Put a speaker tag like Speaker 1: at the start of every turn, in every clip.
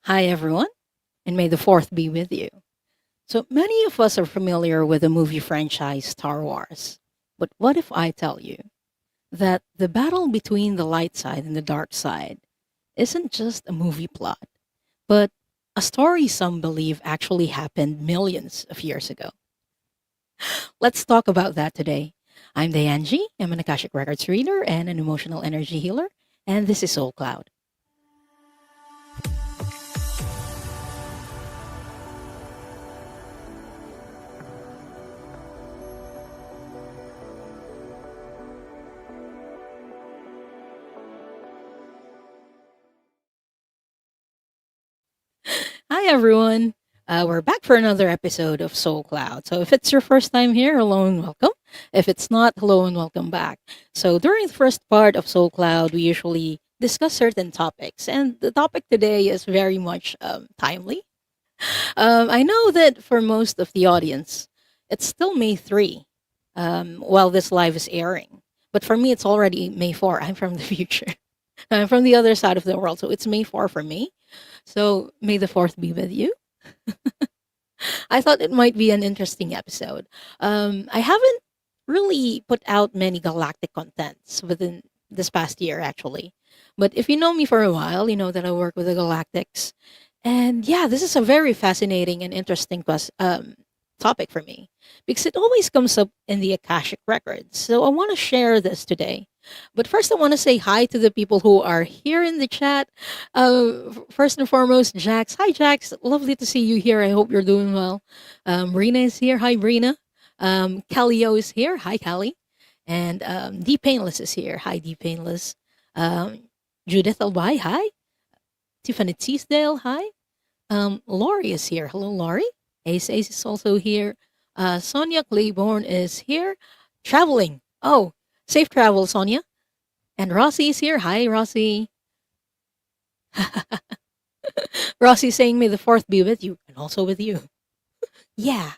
Speaker 1: Hi, everyone, and may the fourth be with you. So, many of us are familiar with the movie franchise Star Wars. But what if I tell you that the battle between the light side and the dark side isn't just a movie plot, but a story some believe actually happened millions of years ago? Let's talk about that today. I'm Diane. I'm an Akashic Records reader and an emotional energy healer, and this is Soul Cloud. Hi, everyone. We're back for another episode of Soul Cloud. So, if it's your first time here, hello and welcome. If it's not, hello and welcome back. So, during the first part of Soul Cloud, we usually discuss certain topics, and the topic today is very much timely. I know that for most of the audience, it's still May 3 while this live is airing. But for me, it's already May 4. I'm from the future. I'm from the other side of the world. So it's May 4 for me. So may the 4th be with you. I thought it might be an interesting episode. I haven't really put out many galactic contents within this past year, actually. But if you know me for a while, you know that I work with the Galactics. And yeah, this is a very fascinating and interesting topic for me because it always comes up in the Akashic Records. So I want to share this today. But first, I want to say hi to the people who are here in the chat. First and foremost, Jax. Hi, Jax. Lovely to see you here. I hope you're doing well. Rena is here. Hi, Rena. Callio is here. Hi, Callie. And D Painless is here. Hi, D Painless. Um, Judith Albay. Hi. Tiffany Teasdale. Hi. Laurie is here. Hello, Laurie. Ace is also here. Sonia Claiborne is here. Traveling. Oh, safe travel, Sonia. And Rossi is here. Hi, Rossi. Rossi saying, may the fourth be with you and also with you. Yeah.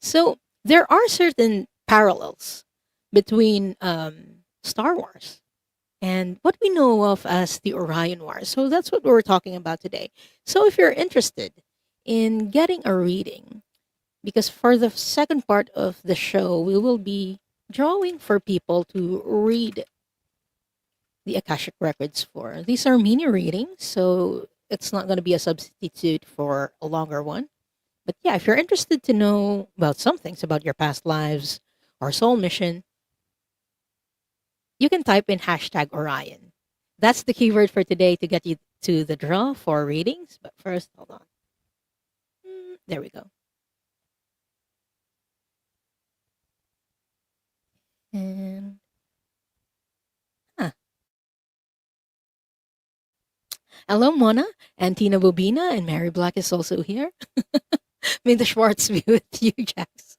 Speaker 1: So there are certain parallels between Star Wars and what we know of as the Orion Wars. So that's what we're talking about today. So if you're interested in getting a reading, because for the second part of the show, we will be drawing for people to read the Akashic Records for. These are mini readings, so it's not going to be a substitute for a longer one. But yeah, if you're interested to know about some things about your past lives or soul mission, you can type in hashtag Orion. That's the keyword for today to get you to the draw for readings. But first, hold on. There we go. And huh. Hello, Mona and Tina Bobina, and Mary Black is also here. May the Schwartz be with you, Jax.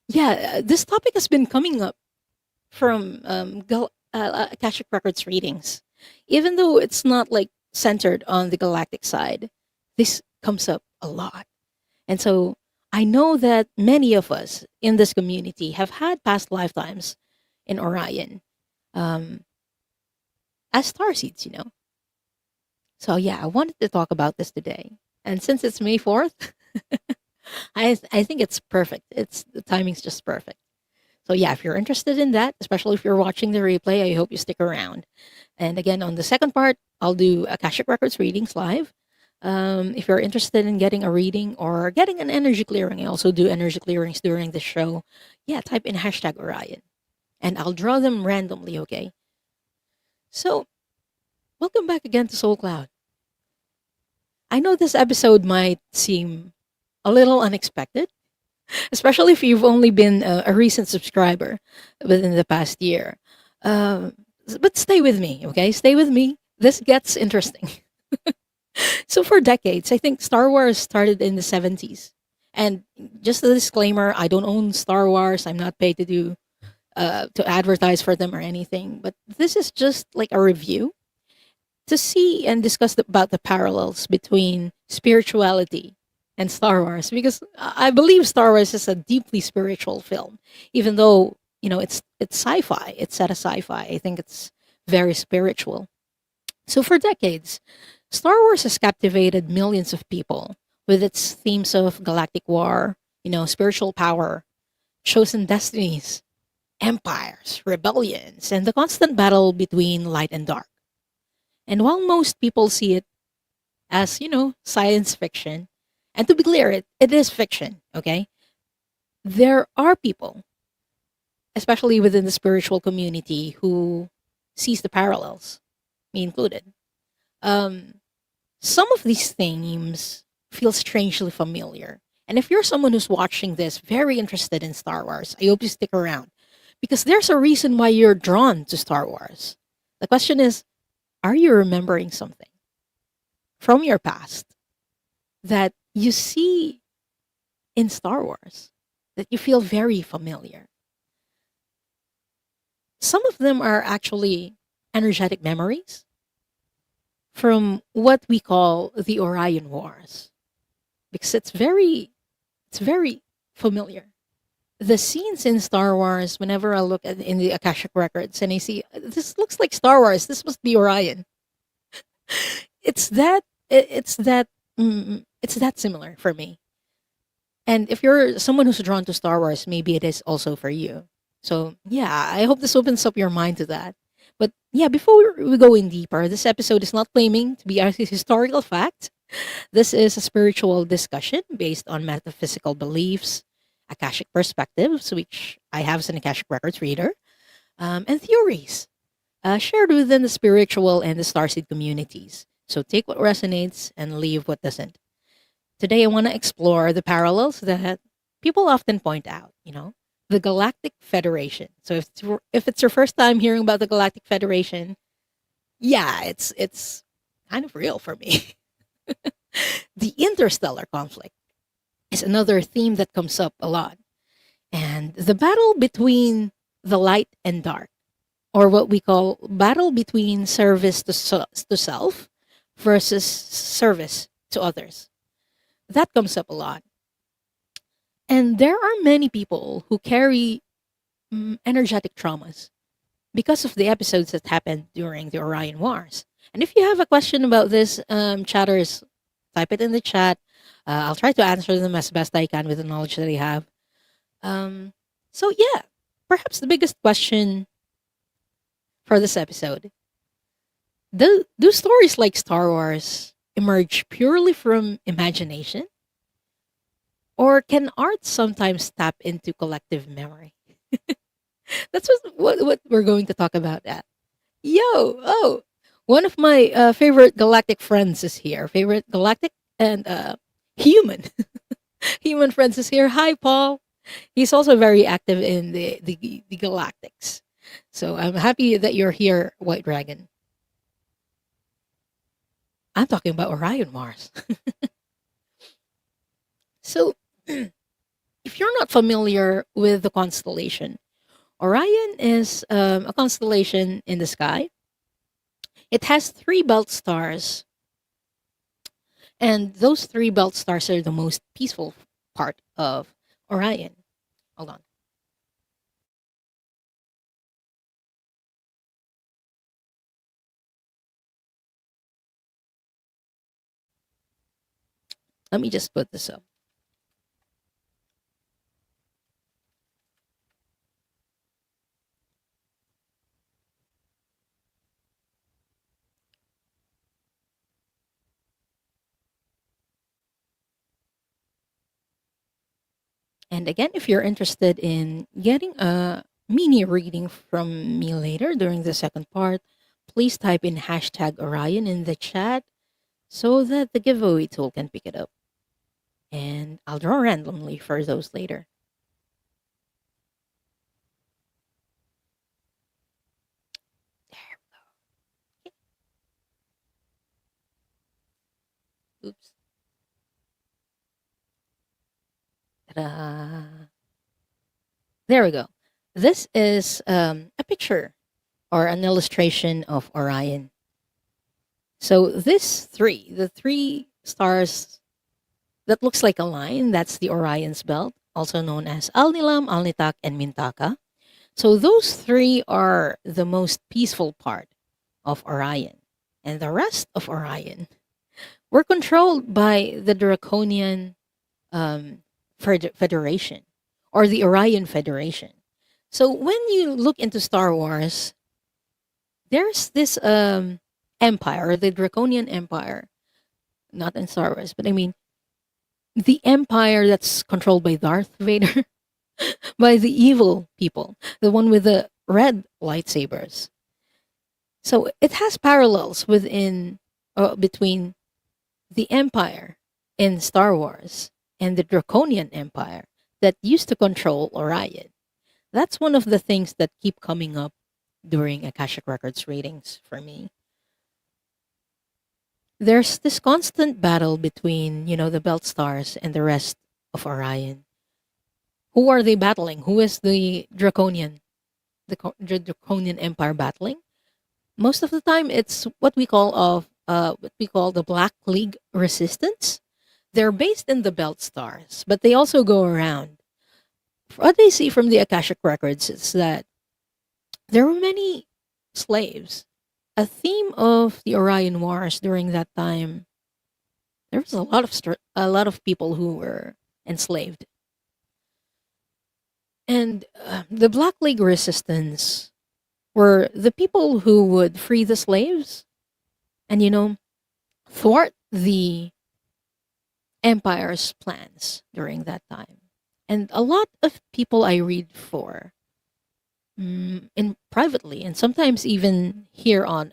Speaker 1: Yeah, this topic has been coming up from Akashic Records readings. Even though it's not like centered on the galactic side, this comes up a lot. And so I know that many of us in this community have had past lifetimes in Orion um, as starseeds, you know. So yeah, I wanted to talk about this today. And since it's May 4th, I think it's perfect. It's the timing's just perfect. So yeah, if you're interested in that, especially if you're watching the replay, I hope you stick around. And again, on the second part, I'll do Akashic Records readings live. If you're interested in getting a reading or getting an energy clearing, I also do energy clearings during the show. Yeah, type in hashtag Orion, and I'll draw them randomly. Okay. So welcome back again to Soul Cloud. I know this episode might seem a little unexpected, especially if you've only been a recent subscriber within the past year. Um, but stay with me, okay? Stay with me. This gets interesting. So, for decades, I think Star Wars started in the 70s. And just a disclaimer, I don't own Star Wars. I'm not paid to do to advertise for them or anything. But this is just like a review to see and discuss about the parallels between spirituality and Star Wars because I believe Star Wars is a deeply spiritual film, even though it's sci-fi. It's set a sci-fi. I think it's very spiritual. So for decades, Star Wars has captivated millions of people with its themes of galactic war, spiritual power, chosen destinies, empires, rebellions, and the constant battle between light and dark. And while most people see it as, science fiction, and to be clear, it is fiction, okay? There are people, especially within the spiritual community, who sees the parallels, me included. Um, some of these themes feel strangely familiar. And if you're someone who's watching this very interested in Star Wars, I hope you stick around because there's a reason why you're drawn to Star Wars. The question is, are you remembering something from your past that you see in Star Wars that you feel very familiar? Some of them are actually energetic memories from what we call the Orion Wars because it's very familiar. The scenes in Star Wars, whenever I look at in the Akashic Records and I see this looks like Star Wars, this must be Orion. It's that it's that similar for me. And if you're someone who's drawn to Star Wars, maybe it is also for you. So yeah, I hope this opens up your mind to that. But yeah, before we go in deeper, this episode is not claiming to be a historical fact. This is a spiritual discussion based on metaphysical beliefs, Akashic perspectives, which I have as an Akashic Records reader, and theories shared within the spiritual and the Starseed communities. So take what resonates and leave what doesn't. Today, I want to explore the parallels that people often point out, the Galactic Federation. So if it's your first time hearing about the Galactic Federation, yeah, it's kind of real for me. The interstellar conflict is another theme that comes up a lot. And the battle between the light and dark, or what we call battle between service to self versus service to others. That comes up a lot. And there are many people who carry energetic traumas because of the episodes that happened during the Orion Wars. And if you have a question about this, chatters, type it in the chat. I'll try to answer them as best I can with the knowledge that I have. Um, so, yeah, perhaps the biggest question for this episode, do stories like Star Wars emerge purely from imagination? Or can art sometimes tap into collective memory? That's what we're going to talk about at. Yo, oh, one of my favorite galactic friends is here. Favorite galactic and human. Human friends is here. Hi, Paul. He's also very active in the galactics. So I'm happy that you're here, White Dragon. I'm talking about Orion Wars. So, if you're not familiar with the constellation, Orion is a constellation in the sky. It has three belt stars, and those three belt stars are the most peaceful part of Orion. Hold on. Let me just put this up. And again, if you're interested in getting a mini reading from me later during the second part, please type in hashtag Orion in the chat so that the giveaway tool can pick it up. And I'll draw randomly for those later. There we go. Oops. Ta-da. There we go. This is a picture or an illustration of Orion. So the three stars that looks like a line, that's the Orion's belt, also known as Alnilam, Alnitak, and Mintaka. So those three are the most peaceful part of Orion. And the rest of Orion were controlled by the Draconian um, Federation or the Orion Federation. So when you look into Star Wars, there's this empire, the Draconian Empire, not in Star Wars, but I mean the empire that's controlled by Darth Vader, by the evil people, the one with the red lightsabers. So it has parallels within between the empire in Star Wars and the Draconian Empire that used to control Orion. That's one of the things that keep coming up during Akashic Records readings for me. There's this constant battle between, the belt stars and the rest of Orion. Who are they battling? Who is the Draconian Empire battling? Most of the time, it's what we call the Black League Resistance. They're based in the belt stars, but they also go around. What I see from the Akashic Records is that there were many slaves. A theme of the Orion Wars during that time, there was a lot of people who were enslaved, and the Black League Resistance were the people who would free the slaves and thwart the empire's plans during that time. And a lot of people I read for, in privately, and sometimes even here on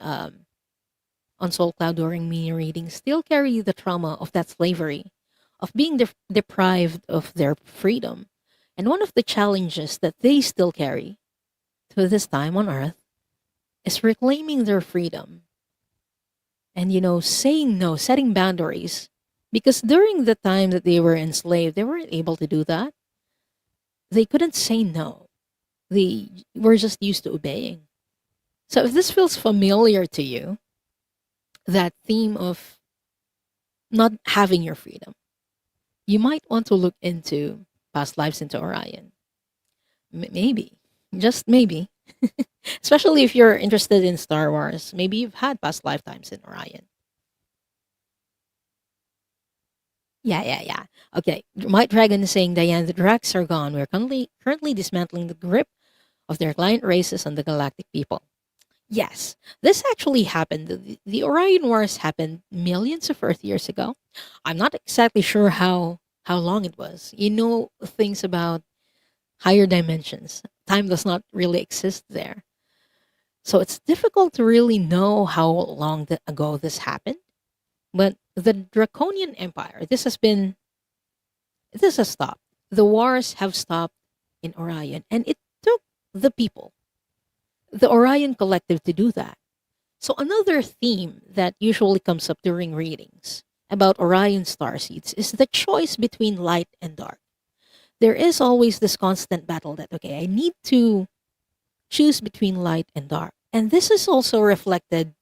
Speaker 1: Soul Cloud during mini readings, still carry the trauma of that slavery, of being deprived of their freedom. And one of the challenges that they still carry to this time on Earth is reclaiming their freedom and, saying no, setting boundaries. Because during the time that they were enslaved, they weren't able to do that. They couldn't say no. They were just used to obeying. So if this feels familiar to you, that theme of not having your freedom, you might want to look into past lives into Orion. Maybe, just maybe. Especially if you're interested in Star Wars, maybe you've had past lifetimes in Orion. Yeah. Okay, White Dragon is saying, Diane, the Dracs are gone. We're currently dismantling the grip of their client races on the galactic people. Yes, this actually happened. The Orion Wars happened millions of Earth years ago. I'm not exactly sure how long it was. Things about higher dimensions. Time does not really exist there. So it's difficult to really know how long ago this happened. But the Draconian Empire, this has stopped. The wars have stopped in Orion, and it took the people, the Orion Collective, to do that. So another theme that usually comes up during readings about Orion starseeds is the choice between light and dark. There is always this constant battle that, okay, I need to choose between light and dark. And this is also reflected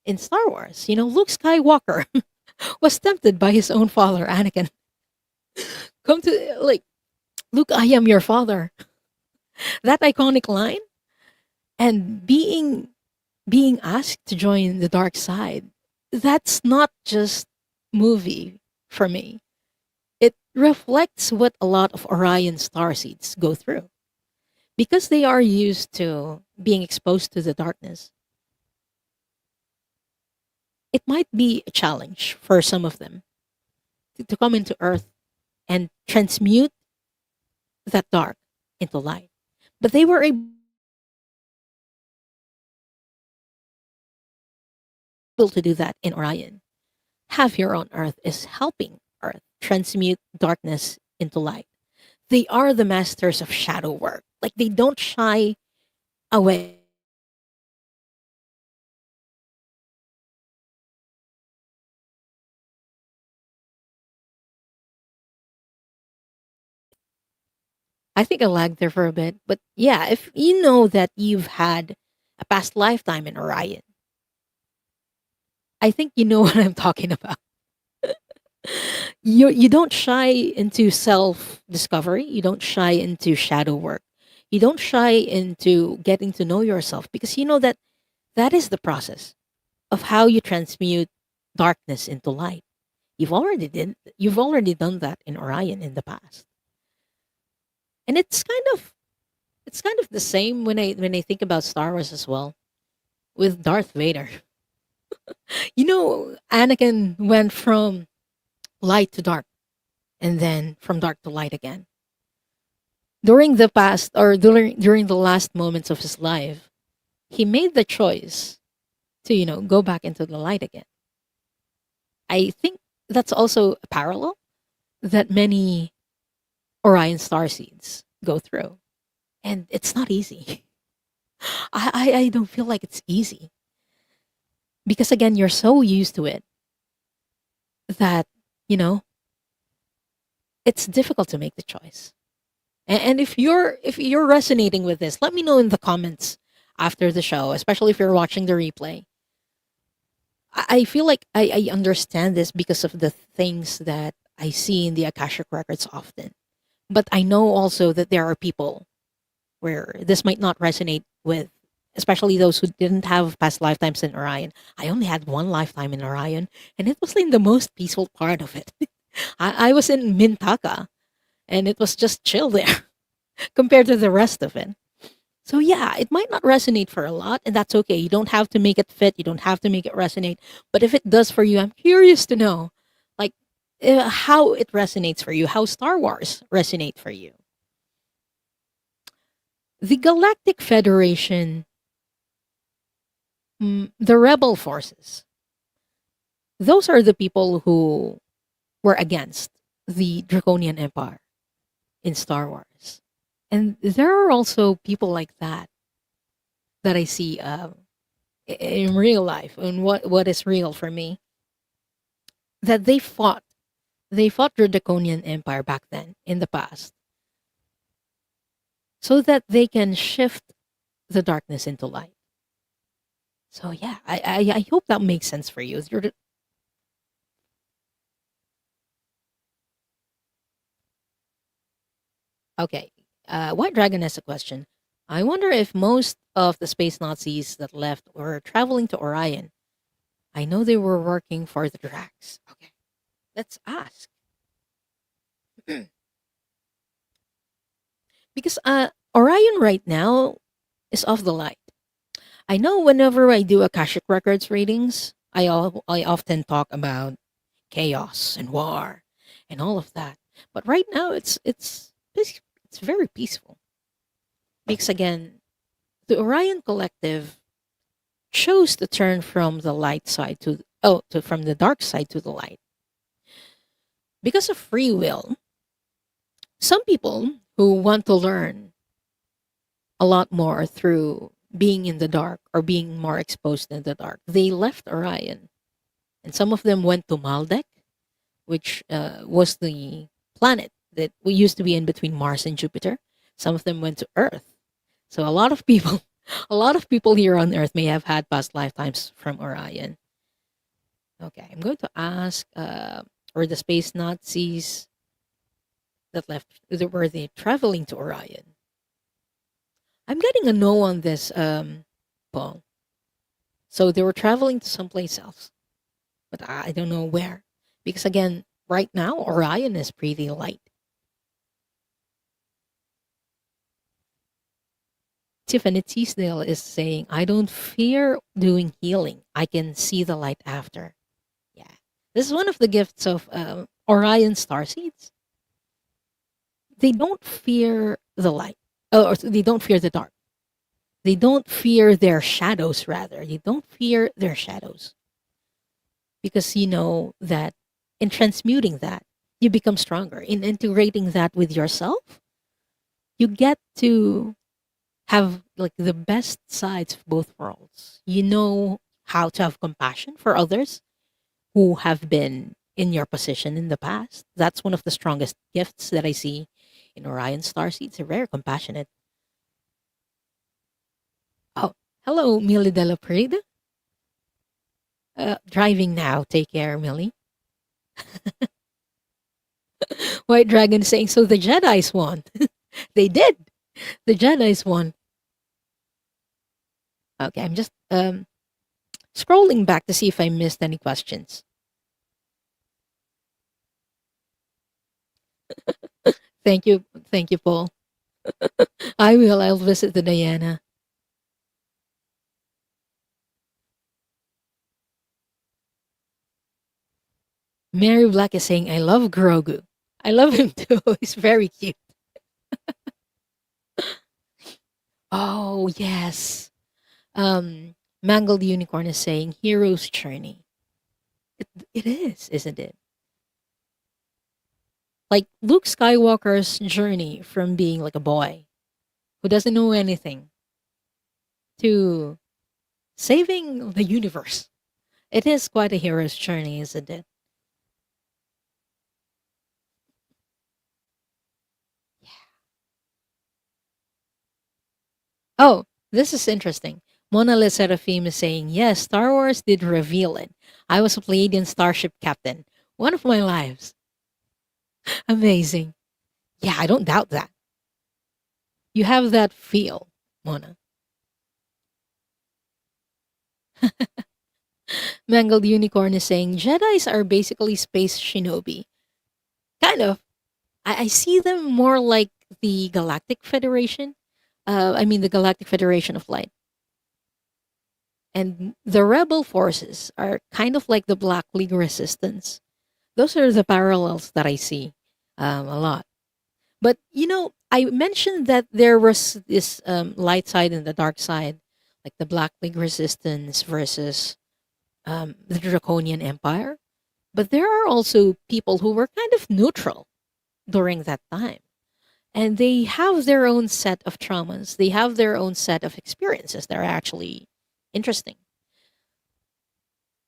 Speaker 1: in Star Wars. Luke Skywalker was tempted by his own father, Anakin. Come to, like, Luke, I am your father. That iconic line. And being asked to join the dark side, that's not just movie for me. It reflects what a lot of Orion starseeds go through. Because they are used to being exposed to the darkness, it might be a challenge for some of them to come into Earth and transmute that dark into light. But they were able to do that in Orion. Have here on Earth is helping Earth transmute darkness into light. They are the masters of shadow work. Like, they don't shy away. I think I lagged there for a bit, but yeah, if you know that you've had a past lifetime in Orion, I think you know what I'm talking about. You don't shy into self discovery. You don't shy into shadow work. You don't shy into getting to know yourself because you know that that is the process. of how you transmute darkness into light. You've already done that in Orion in the past. And it's kind of the same when I think about Star Wars as well with Darth Vader. You know, Anakin went from light to dark and then from dark to light again. During the past or during the last moments of his life, he made the choice to, go back into the light again. I think that's also a parallel that many Orion starseeds go through. And it's not easy. I don't feel like it's easy. Because again, you're so used to it that, you know, it's difficult to make the choice. And if you're resonating with this, let me know in the comments after the show, especially if you're watching the replay. I feel like I understand this because of the things that I see in the Akashic Records often. But I know also that there are people where this might not resonate with, especially those who didn't have past lifetimes in Orion. I only had one lifetime in Orion, and it was in the most peaceful part of it. I was in Mintaka, and it was just chill there compared to the rest of it. So yeah, it might not resonate for a lot, and that's okay. You don't have to make it fit. You don't have to make it resonate. But if it does for you, I'm curious to know, like, how it resonates for you, how Star Wars resonate for you. The Galactic Federation, the rebel forces, those are the people who were against the Draconian Empire in Star Wars. And there are also people like that I see in real life, and what is real for me, that they fought the Draconian Empire back then in the past so that they can shift the darkness into light. So yeah, I hope that makes sense for you. Okay, White Dragon has a question. I wonder if most of the space Nazis that left were traveling to Orion. I know they were working for the Drax. Okay, let's ask. Because Orion right now is off the light. I know whenever I do Akashic Records readings, I often talk about chaos and war and all of that. But right now it's very peaceful. Because again, the Orion Collective chose to turn from the light side to from the dark side to the light. Because of free will, some people who want to learn a lot more through being in the dark or being more exposed in the dark, they left Orion. And some of them went to Maldek, which was the planet that we used to be in between Mars and Jupiter. Some of them went to Earth. So a lot of people, a lot of people here on Earth may have had past lifetimes from Orion. Okay, I'm going to ask, were the space Nazis that left, were they traveling to Orion? I'm getting a no on this, Paul. So they were traveling to someplace else, but I don't know where. Because again, right now, Orion is pretty light. Tiffany Teasdale is saying, I don't fear doing healing. I can see the light after. Yeah. This is one of the gifts of Orion starseeds. They don't fear the light, or they don't fear the dark. They don't fear their shadows, rather. They don't fear their shadows. Because you know that in transmuting that, you become stronger. In integrating that with yourself, you get to have like the best sides of both worlds. You know how to have compassion for others who have been in your position in the past. That's one of the strongest gifts that I see in Orion starseeds. They're very compassionate. Oh, hello, Millie Della Prida. Driving now. Take care, Millie. White Dragon saying, so the Jedi's won. They did. The Jedi's won. Okay, I'm just scrolling back to see if I missed any questions. Thank you. Thank you, Paul. I will. I'll visit the Diana. Mary Black is saying, I love Grogu. I love him too. He's very cute. Oh, yes. Mangled Unicorn is saying, Hero's Journey. It is, isn't it? Like Luke Skywalker's journey from being like a boy who doesn't know anything to saving the universe. It is quite a hero's journey, isn't it? Oh, this is interesting. Mona Lisa Seraphim is saying, yes, Star Wars did reveal it. I was a Pleiadian starship captain. One of my lives. Amazing. Yeah, I don't doubt that. You have that feel, Mona. Mangled Unicorn is saying, Jedis are basically space shinobi. Kind of. I see them more like the Galactic Federation. I mean, the Galactic Federation of Light. And the rebel forces are kind of like the Black League resistance. Those are the parallels that I see a lot. But I mentioned that there was this light side and the dark side, like the Black League resistance versus the Draconian Empire. But there are also people who were kind of neutral during that time. And they have their own set of traumas. They have their own set of experiences that are actually interesting.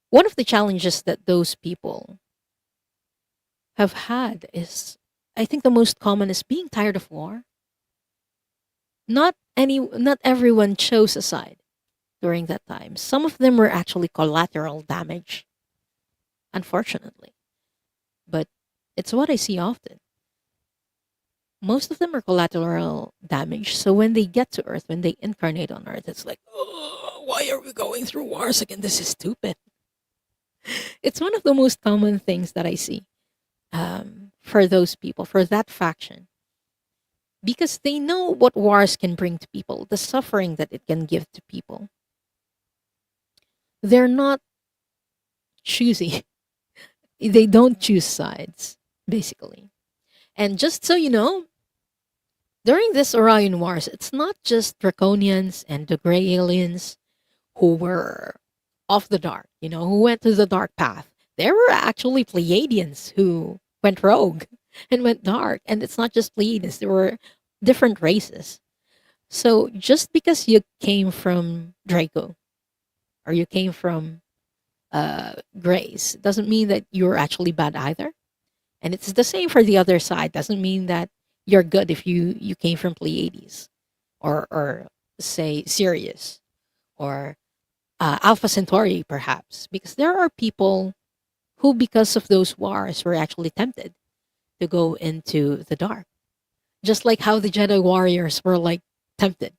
Speaker 1: One of the challenges that those people have had is, I think the most common is being tired of war. Not everyone chose a side during that time. Some of them were actually collateral damage, unfortunately. But it's what I see often. Most of them are collateral damage. So when they get to Earth, when they incarnate on Earth, it's like, oh, why are we going through wars again? This is stupid. It's one of the most common things that I see for those people, for that faction, because they know what wars can bring to people, the suffering that it can give to people. They're not choosy. They don't choose sides, basically. And just so you know, during this Orion Wars, it's not just Draconians and the Gray Aliens who were off the dark, who went to the dark path. There were actually Pleiadians who went rogue and went dark. And it's not just Pleiadians, there were different races. So just because you came from Draco or you came from Grace doesn't mean that you're actually bad either. And it's the same for the other side. Doesn't mean that you're good if you came from Pleiades or say Sirius or Alpha Centauri, perhaps, because there are people who, because of those wars, were actually tempted to go into the dark. Just like how the Jedi warriors were like tempted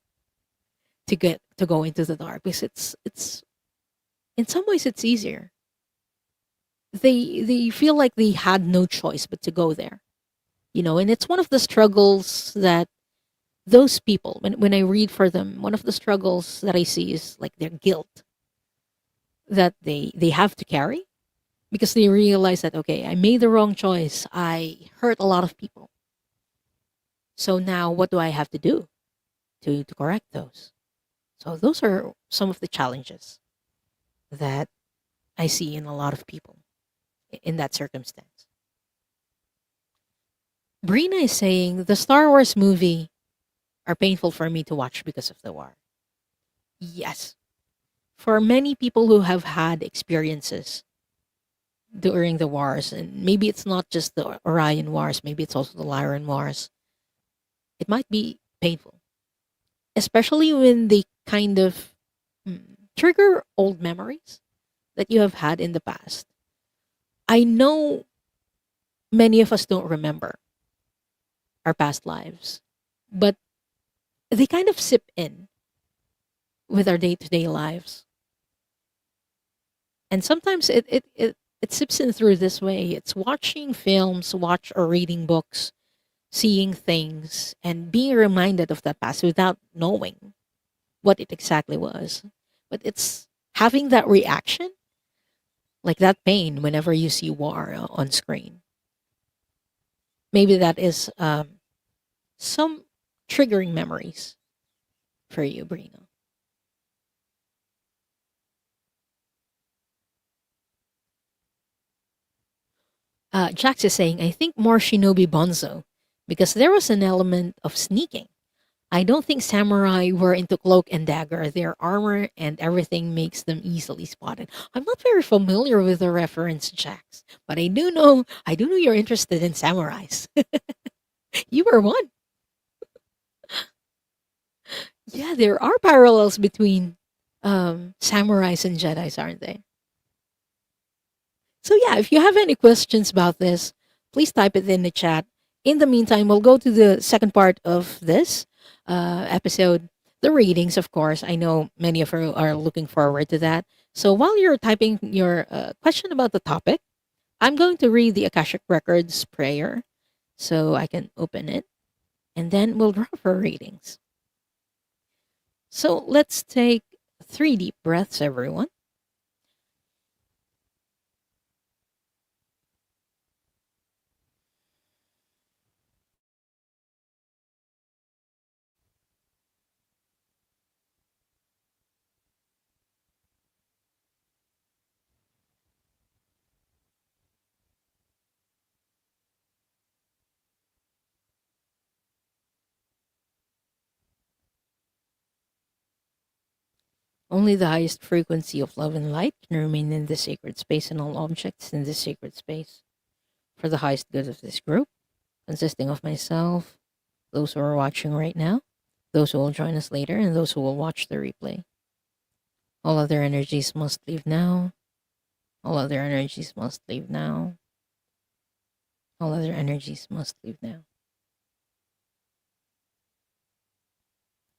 Speaker 1: to go into the dark, because it's in some ways it's easier. They feel like they had no choice but to go there, and it's one of the struggles that those people, when I read for them, one of the struggles that I see is like their guilt that they have to carry because they realize that, okay, I made the wrong choice, I hurt a lot of people, so now what do I have to do to correct those? So those are some of the challenges that I see in a lot of people in that circumstance. Brina is saying the Star Wars movie are painful for me to watch because of the war. Yes. For many people who have had experiences during the wars, and maybe it's not just the Orion Wars, maybe it's also the Lyran Wars, it might be painful. Especially when they kind of trigger old memories that you have had in the past. I know many of us don't remember our past lives, but they kind of sip in with our day to day lives. And sometimes it sips in through this way. It's watching films, watch or reading books, seeing things, and being reminded of that past without knowing what it exactly was. But it's having that reaction, like that pain whenever you see war on screen. Maybe that is some triggering memories for you, Brino. Jax is saying, I think more Shinobi Bonzo because there was an element of sneaking. I don't think samurai were into cloak and dagger. Their armor and everything makes them easily spotted. I'm not very familiar with the reference, Jax, but I do know you're interested in samurais. You were one. Yeah, there are parallels between samurais and Jedi's, aren't they? So yeah, if you have any questions about this, please type it in the chat. In the meantime, we'll go to the second part of this episode, the readings. Of course, I know many of you are looking forward to that. So while you're typing your question about the topic, I'm going to read the Akashic Records prayer, so I can open it, and then we'll drop our readings. So let's take 3 deep breaths, everyone. Only the highest frequency of love and light can remain in this sacred space and all objects in this sacred space. For the highest good of this group, consisting of myself, those who are watching right now, those who will join us later, and those who will watch the replay. All other energies must leave now. All other energies must leave now. All other energies must leave now.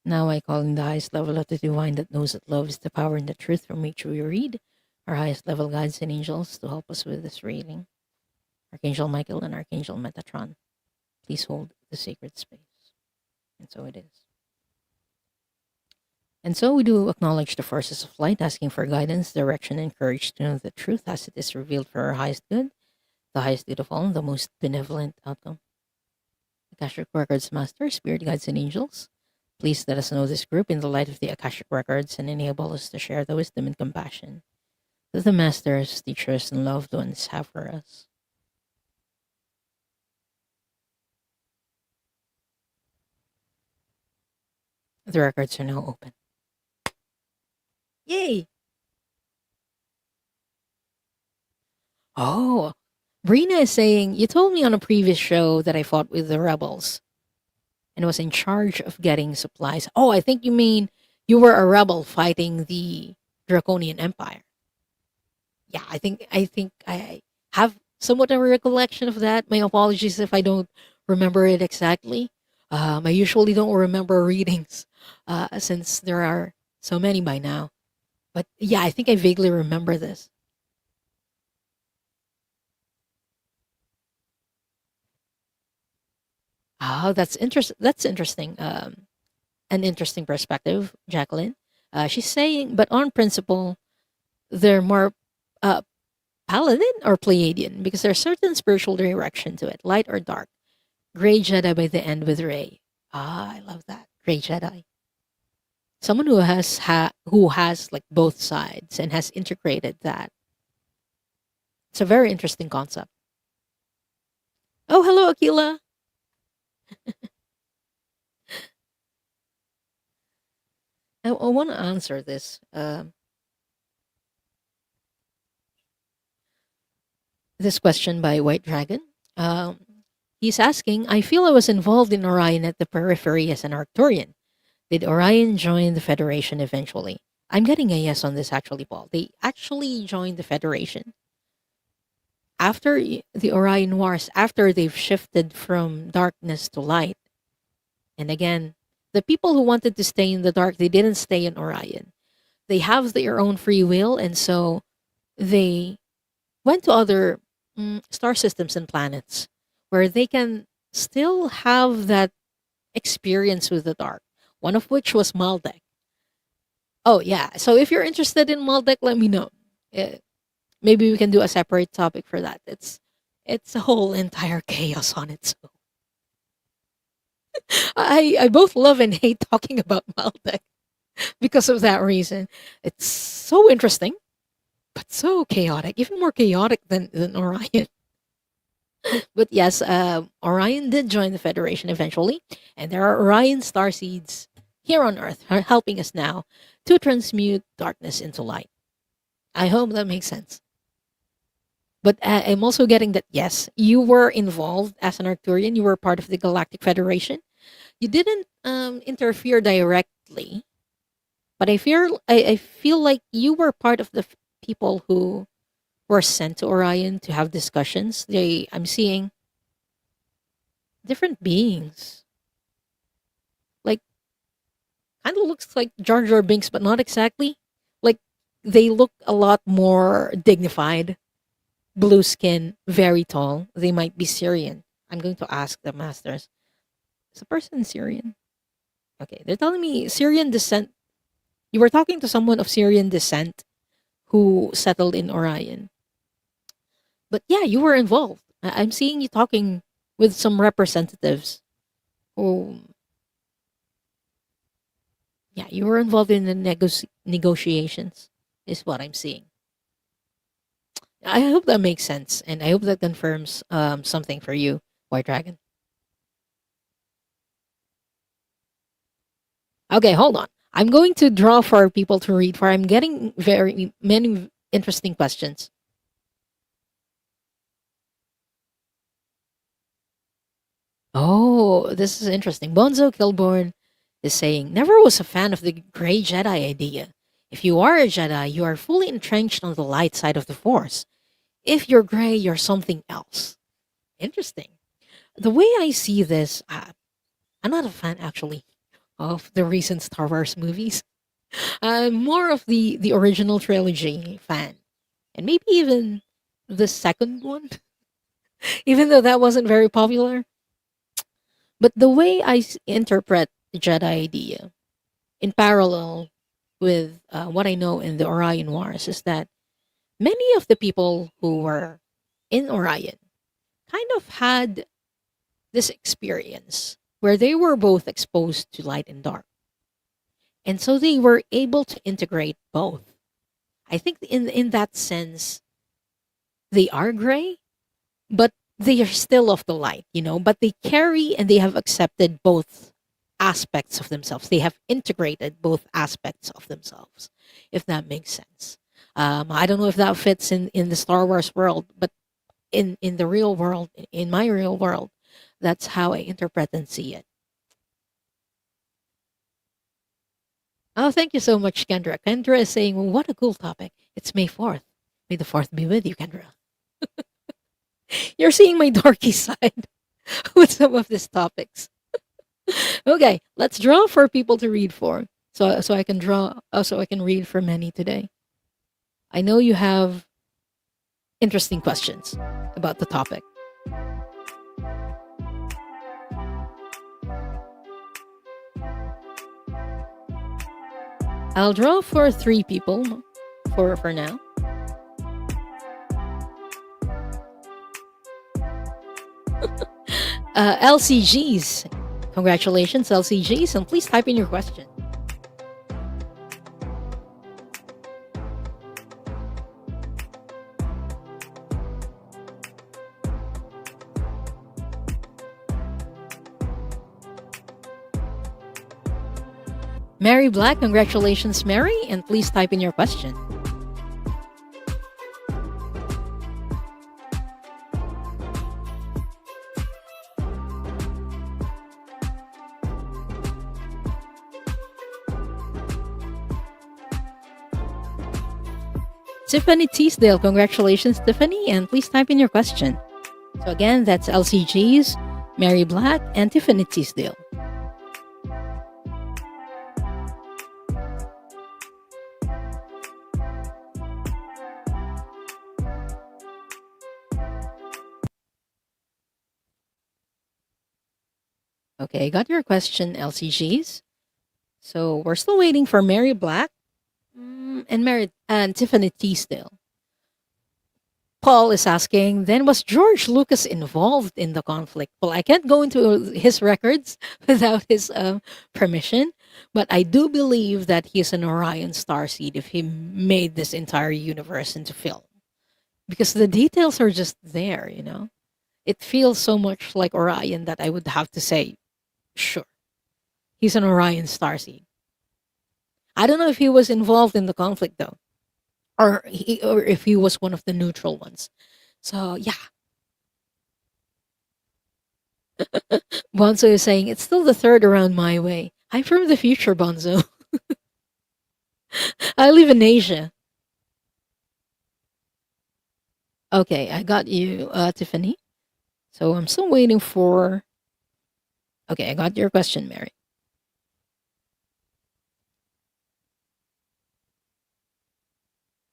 Speaker 1: Now I call in the highest level of the divine that knows that love is the power and the truth from which we read, our highest level guides and angels to help us with this reading. Archangel Michael and Archangel Metatron, please hold the sacred space. And so it is. And so we do acknowledge the forces of light, asking for guidance, direction, and courage to know the truth as it is revealed for our highest good, the highest good of all, and the most benevolent outcome. Akashic Records Master, Spirit Guides, and Angels, please let us know this group in the light of the Akashic Records and enable us to share the wisdom and compassion that the Masters, teachers, and loved ones have for us. The records are now open. Yay! Oh, Brina is saying, you told me on a previous show that I fought with the rebels and was in charge of getting supplies. Oh, I think you mean you were a rebel fighting the Draconian Empire. Yeah, I think I have somewhat a recollection of that. My apologies if I don't remember it exactly. I usually don't remember readings since there are so many by now. But yeah, I think I vaguely remember this. Oh, that's interesting. That's interesting. An interesting perspective, Jacqueline. She's saying, but on principle, they're more uh, Paladin or Pleiadian because there's certain spiritual direction to it, light or dark. Gray Jedi by the end with Ray. Ah, I love that. Gray Jedi. Someone who has like both sides and has integrated that. It's a very interesting concept. Oh, hello, Akila. I want to answer this question by White Dragon. Um, he's asking, I feel I was involved in Orion at the periphery as an Arcturian. Did Orion join the Federation eventually? I'm getting a yes on this actually, Paul. They actually joined the Federation after the Orion Wars, after they've shifted from darkness to light. And again, the people who wanted to stay in the dark, they didn't stay in Orion. They have their own free will, and so they went to other star systems and planets where they can still have that experience with the dark. One of which was Maldek. Oh yeah. So if you're interested in Maldek, let me know. Uh, Maybe we can do a separate topic for that. It's a whole entire chaos on its own. I both love and hate talking about Maldek because of that reason. It's so interesting, but so chaotic, even more chaotic than Orion. But yes, Orion did join the Federation eventually, and there are Orion starseeds here on Earth helping us now to transmute darkness into light. I hope that makes sense. But I'm also getting that yes, you were involved as an Arcturian. You were part of the Galactic Federation. You didn't interfere directly, but I feel like you were part of the people who were sent to Orion to have discussions. I'm seeing different beings, like kind of looks like Jar Jar Binks, but not exactly. Like they look a lot more dignified, blue skin, very tall. They might be Syrian. I'm going to ask the masters. Is the person Syrian? Okay, they're telling me Syrian descent. You were talking to someone of Syrian descent who settled in Orion. But yeah, you were involved. I'm seeing you talking with some representatives who, yeah, you were involved in the negotiations, is what I'm seeing. I hope that makes sense, and I hope that confirms something for you, White Dragon. Okay, hold on. I'm going to draw for people to read for. I'm getting very many interesting questions. Oh, this is interesting. Bonzo Kilborn is saying, never was a fan of the gray Jedi idea. If you are a Jedi, you are fully entrenched on the light side of the Force. If you're gray, you're something else. Interesting. The way I see this, I'm not a fan actually of the recent Star Wars movies. I'm more of the original trilogy fan, and maybe even the second one, even though that wasn't very popular. But the way interpret the Jedi idea in parallel with what I know in the Orion Wars is that many of the people who were in Orion kind of had this experience where they were both exposed to light and dark. And so they were able to integrate both. I think in that sense, they are gray, but they are still of the light, but they carry and they have accepted both aspects of themselves. They have integrated both aspects of themselves, if that makes sense. I don't know if that fits in the Star Wars world, but in the real world, in my real world, that's how I interpret and see it. Oh, thank you so much, Kendra. Kendra is saying, well, what a cool topic. It's May 4th. May the 4th be with you, Kendra. You're seeing my dorky side with some of these topics. Okay, let's draw for people to read for. So I can draw, so I can read for many today. I know you have interesting questions about the topic. I'll draw for 3 people for now. LCGs. Congratulations, LCGs, and please type in your question. Mary Black, congratulations, Mary, and please type in your question. Tiffany Teasdale, congratulations, Tiffany, and please type in your question. So again, that's LCGs, Mary Black, and Tiffany Teasdale. Okay, got your question, LCGs. So we're still waiting for Mary Black and Mary and Tiffany Teasdale. Paul is asking, then was George Lucas involved in the conflict? Well, I can't go into his records without his permission, but I do believe that he's an Orion starseed if he made this entire universe into film. Because the details are just there, you know? It feels so much like Orion that I would have to say, sure, he's an Orion starseed. I don't know if he was involved in the conflict though, or if he was one of the neutral ones. So yeah, Bonzo is saying it's still the third around my way. I'm from the future, Bonzo. I live in Asia. Okay, I got you, Tiffany. So I'm still waiting for. Okay, I got your question, Mary.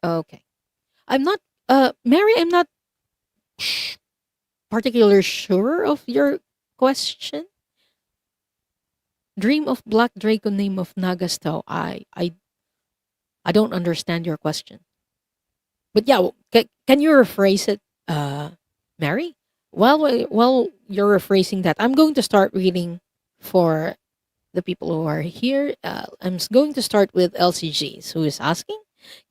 Speaker 1: Okay, I'm not. Mary, I'm not particularly sure of your question. Dream of Black Draco, name of Nagasto. I don't understand your question. But yeah, can you rephrase it, Mary? While you're rephrasing that, I'm going to start reading for the people who are here. Going to start with LCGs, who is asking,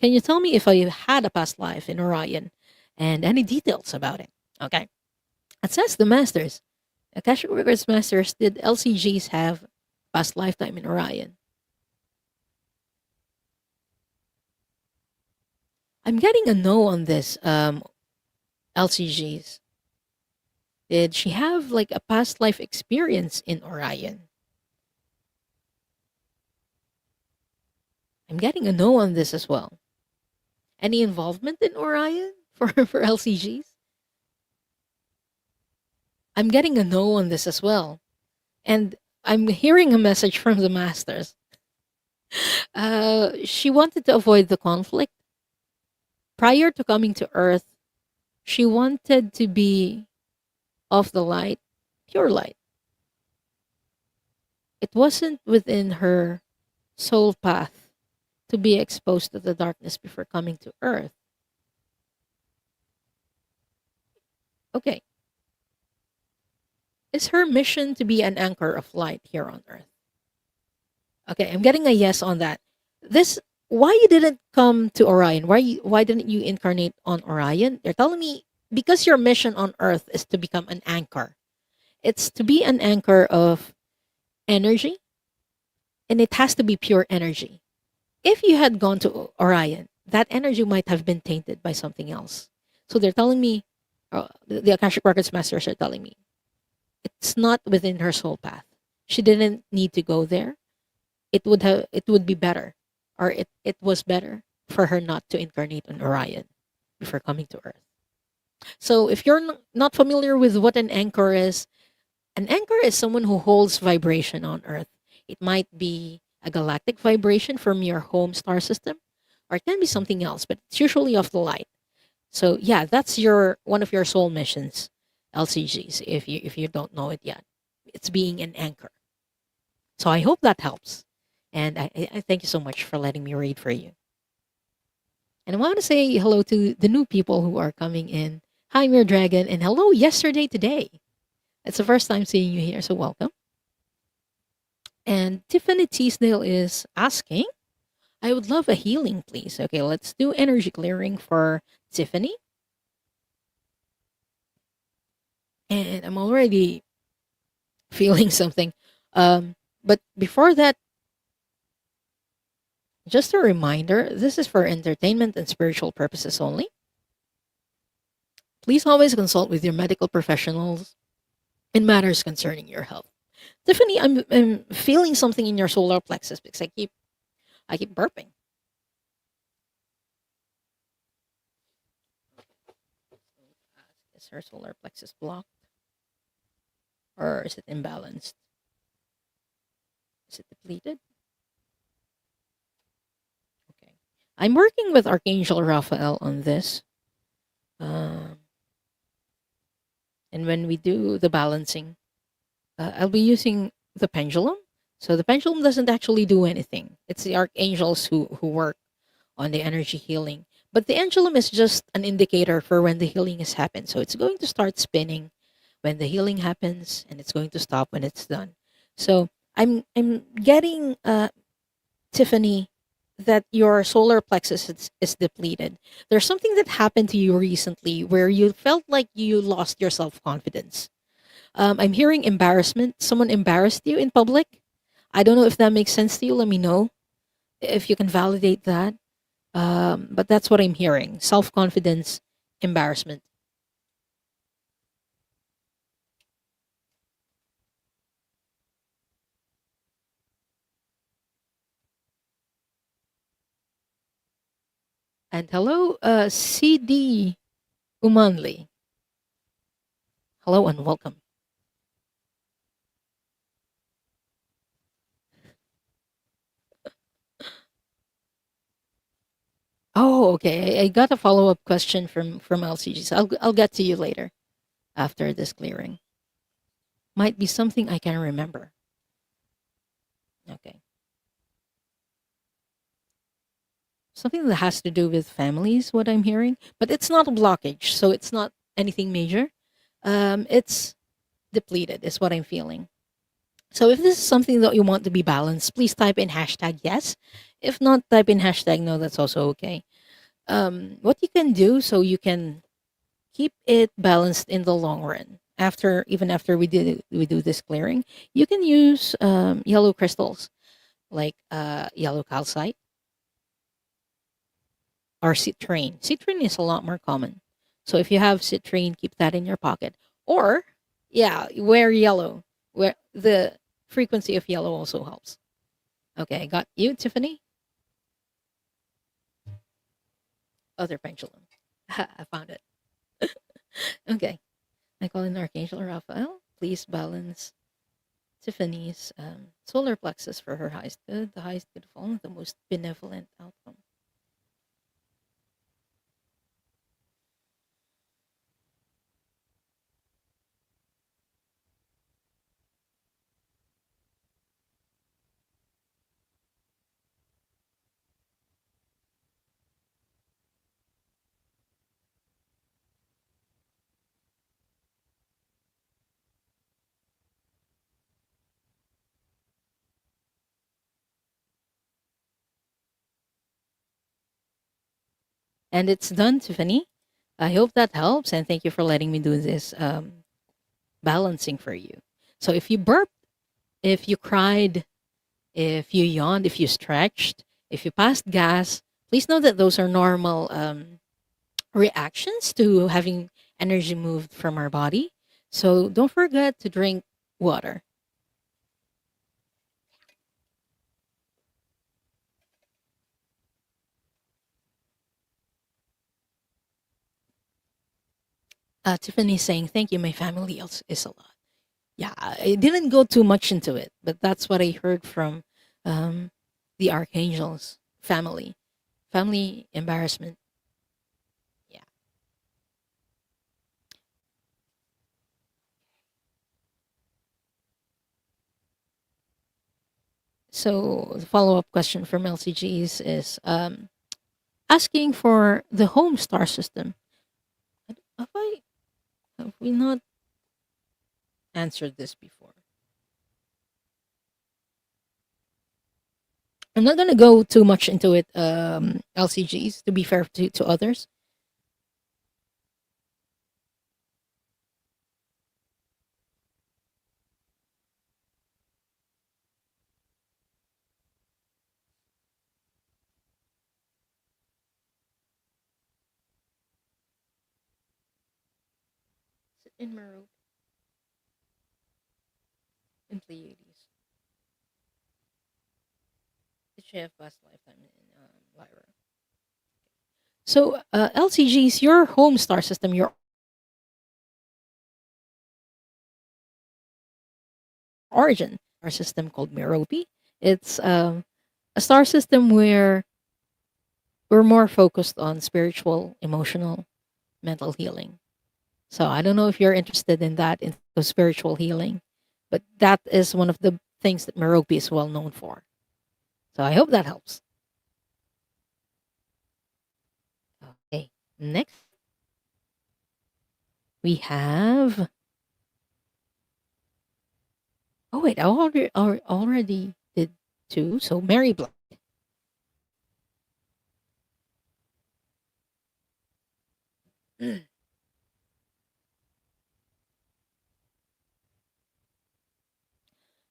Speaker 1: can you tell me if I had a past life in Orion and any details about it? Okay. It says the Masters. Akashic Records Masters, did LCGs have past lifetime in Orion? I'm getting a no on this, LCGs. Did she have like a past life experience in Orion? I'm getting a no on this as well. Any involvement in Orion for LCGs? I'm getting a no on this as well. And I'm hearing a message from the Masters. She wanted to avoid the conflict. Prior to coming to Earth, she wanted to be of the light, pure light. It wasn't within her soul path to be exposed to the darkness before coming to Earth. Okay. Is her mission to be an anchor of light here on Earth? Okay, I'm getting a yes on that. This why you didn't come to Orion? Why didn't you incarnate on Orion? They're telling me because your mission on Earth is to become an anchor. It's to be an anchor of energy, and it has to be pure energy. If you had gone to Orion, that energy might have been tainted by something else. So they're telling me, the Akashic Records masters are telling me, it's not within her soul path. She didn't need to go there. It would be better, or it was better for her not to incarnate on Orion before coming to Earth. So if you're not familiar with what an anchor is someone who holds vibration on Earth. It might be a galactic vibration from your home star system, or it can be something else, but it's usually of the light. So yeah, that's your one of your soul missions, LCGs. If you don't know it yet, it's being an anchor. So I hope that helps, and I thank you so much for letting me read for you. And I want to say hello to the new people who are coming in. Hi, Mir Dragon, and hello yesterday today. It's the first time seeing you here, so welcome. And Tiffany Teasdale is asking, I would love a healing, please. Okay, let's do energy clearing for Tiffany. And I'm already feeling something. But before that, just a reminder, this is for entertainment and spiritual purposes only. Please always consult with your medical professionals in matters concerning your health. Tiffany, I'm feeling something in your solar plexus because I keep burping. Is her solar plexus blocked? Or is it imbalanced? Is it depleted? Okay. I'm working with Archangel Raphael on this. And when we do the balancing, I'll be using the pendulum. So the pendulum doesn't actually do anything. It's the archangels who work on the energy healing. But the pendulum is just an indicator for when the healing has happened. So it's going to start spinning when the healing happens, and it's going to stop when it's done. So I'm getting Tiffany, that your solar plexus is depleted. There's something that happened to you recently where you felt like you lost your self confidence. I'm hearing embarrassment. Someone embarrassed you in public. I don't know if that makes sense to you. Let me know if you can validate that. But that's what I'm hearing: self confidence, embarrassment. And hello, CD Umanli. Hello and welcome. Oh, okay. I got a follow up question from LCG. So I'll get to you later after this clearing. Might be something I can remember. Okay. Something that has to do with families, what I'm hearing. But it's not a blockage, so it's not anything major. It's depleted, is what I'm feeling. So if this is something that you want to be balanced, please type in hashtag yes. If not, type in hashtag no, that's also okay. What you can do so you can keep it balanced in the long run. After even after we do this clearing, you can use yellow crystals like yellow calcite or citrine. Citrine is a lot more common. So if you have citrine, keep that in your pocket. Or, yeah, wear yellow. Where the frequency of yellow also helps. Okay, got you, Tiffany. Other pendulum. I found it. Okay, I call in Archangel Raphael. Please balance Tiffany's solar plexus for her highest good, the highest good of all, the most benevolent outcome. And it's done, Tiffany. I hope that helps, and thank you for letting me do this balancing for you. So if you burped, if you cried, if you yawned, if you stretched, if you passed gas, please know that those are normal reactions to having energy moved from our body. So don't forget to drink water. Tiffany saying, "Thank you, my family else is a lot." Yeah, I didn't go too much into it, but that's what I heard from um, the archangels family. Family embarrassment. Yeah. So the follow up question from LCGs is asking for the home star system. Have we not answered this before? I'm not gonna go too much into it, LCGs, to be fair to others. In Meru, in Pleiades. Did she have past lifetime in Lyra? So, LCGs, your home star system, your origin star system called Merope. It's a star system where we're more focused on spiritual, emotional, mental healing. So I don't know if you're interested in that, in spiritual healing. But that is one of the things that Merope is well known for. So I hope that helps. Okay, next we have. Oh wait, I already did two. So Mary Black.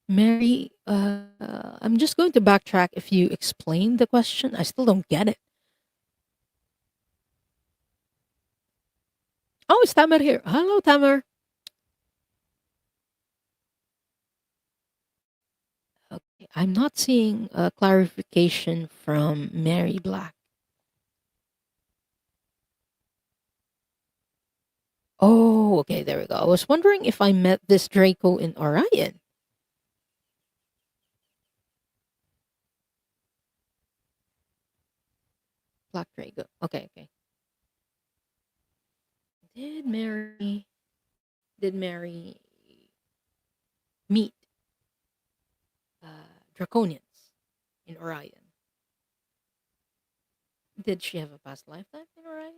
Speaker 1: Mary, I'm just going to backtrack if you explain the question. I still don't get it. Oh, it's Tamer here. Hello, Tamer. Okay, I'm not seeing a clarification from Mary Black. Oh, okay, there we go. I was wondering if I met this Draco in Orion. Black Draco. Okay, okay. Did Mary did Mary meet Draconians in Orion? Did she have a past lifetime in Orion?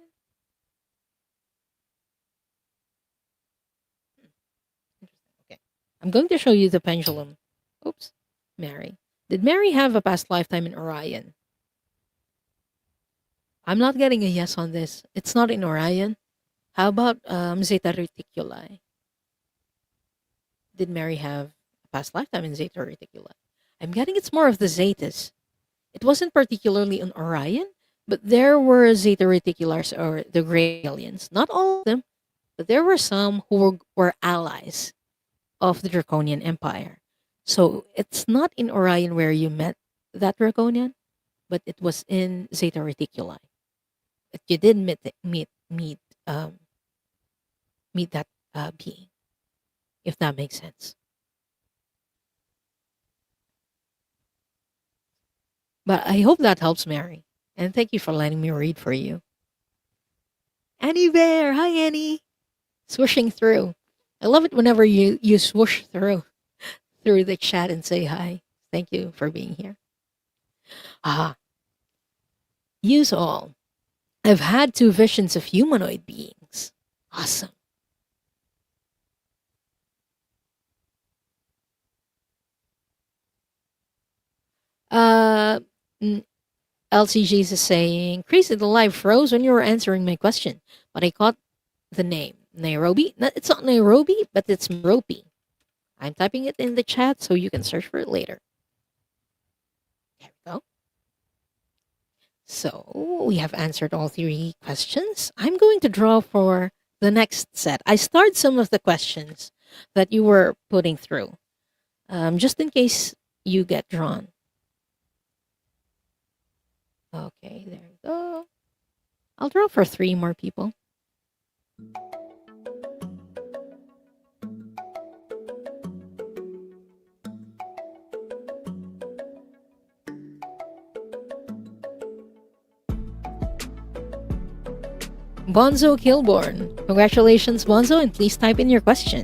Speaker 1: Interesting. Okay. I'm going to show you the pendulum. Oops. Mary. Did Mary have a past lifetime in Orion? I'm not getting a yes on this. It's not in Orion. How about Zeta Reticuli? Did Mary have a past lifetime in Zeta Reticuli? I'm getting it's more of the Zetas. It wasn't particularly on Orion, but there were Zeta Reticulars or the Gray Aliens. Not all of them, but there were some who were allies of the Draconian Empire. So it's not in Orion where you met that Draconian, but it was in Zeta Reticuli. But you did um, meet that being, if that makes sense. But I hope that helps, Mary. And thank you for letting me read for you. Annie Bear, hi Annie. Swooshing through. I love it whenever you swoosh through the chat and say hi. Thank you for being here. Ah, use all. I've had two visions of humanoid beings. Awesome. Uh, mm, LCGs is saying, Crazy the live froze when you were answering my question, but I caught the name. Nairobi? It's not Nairobi, but it's Merope. I'm typing it in the chat so you can search for it later. There we go. So we have answered all three questions. I'm going to draw for the next set. I starred some of the questions that you were putting through, just in case you get drawn. Okay, there we go. I'll draw for three more people. Bonzo Kilborn. Congratulations, Bonzo, and please type in your question.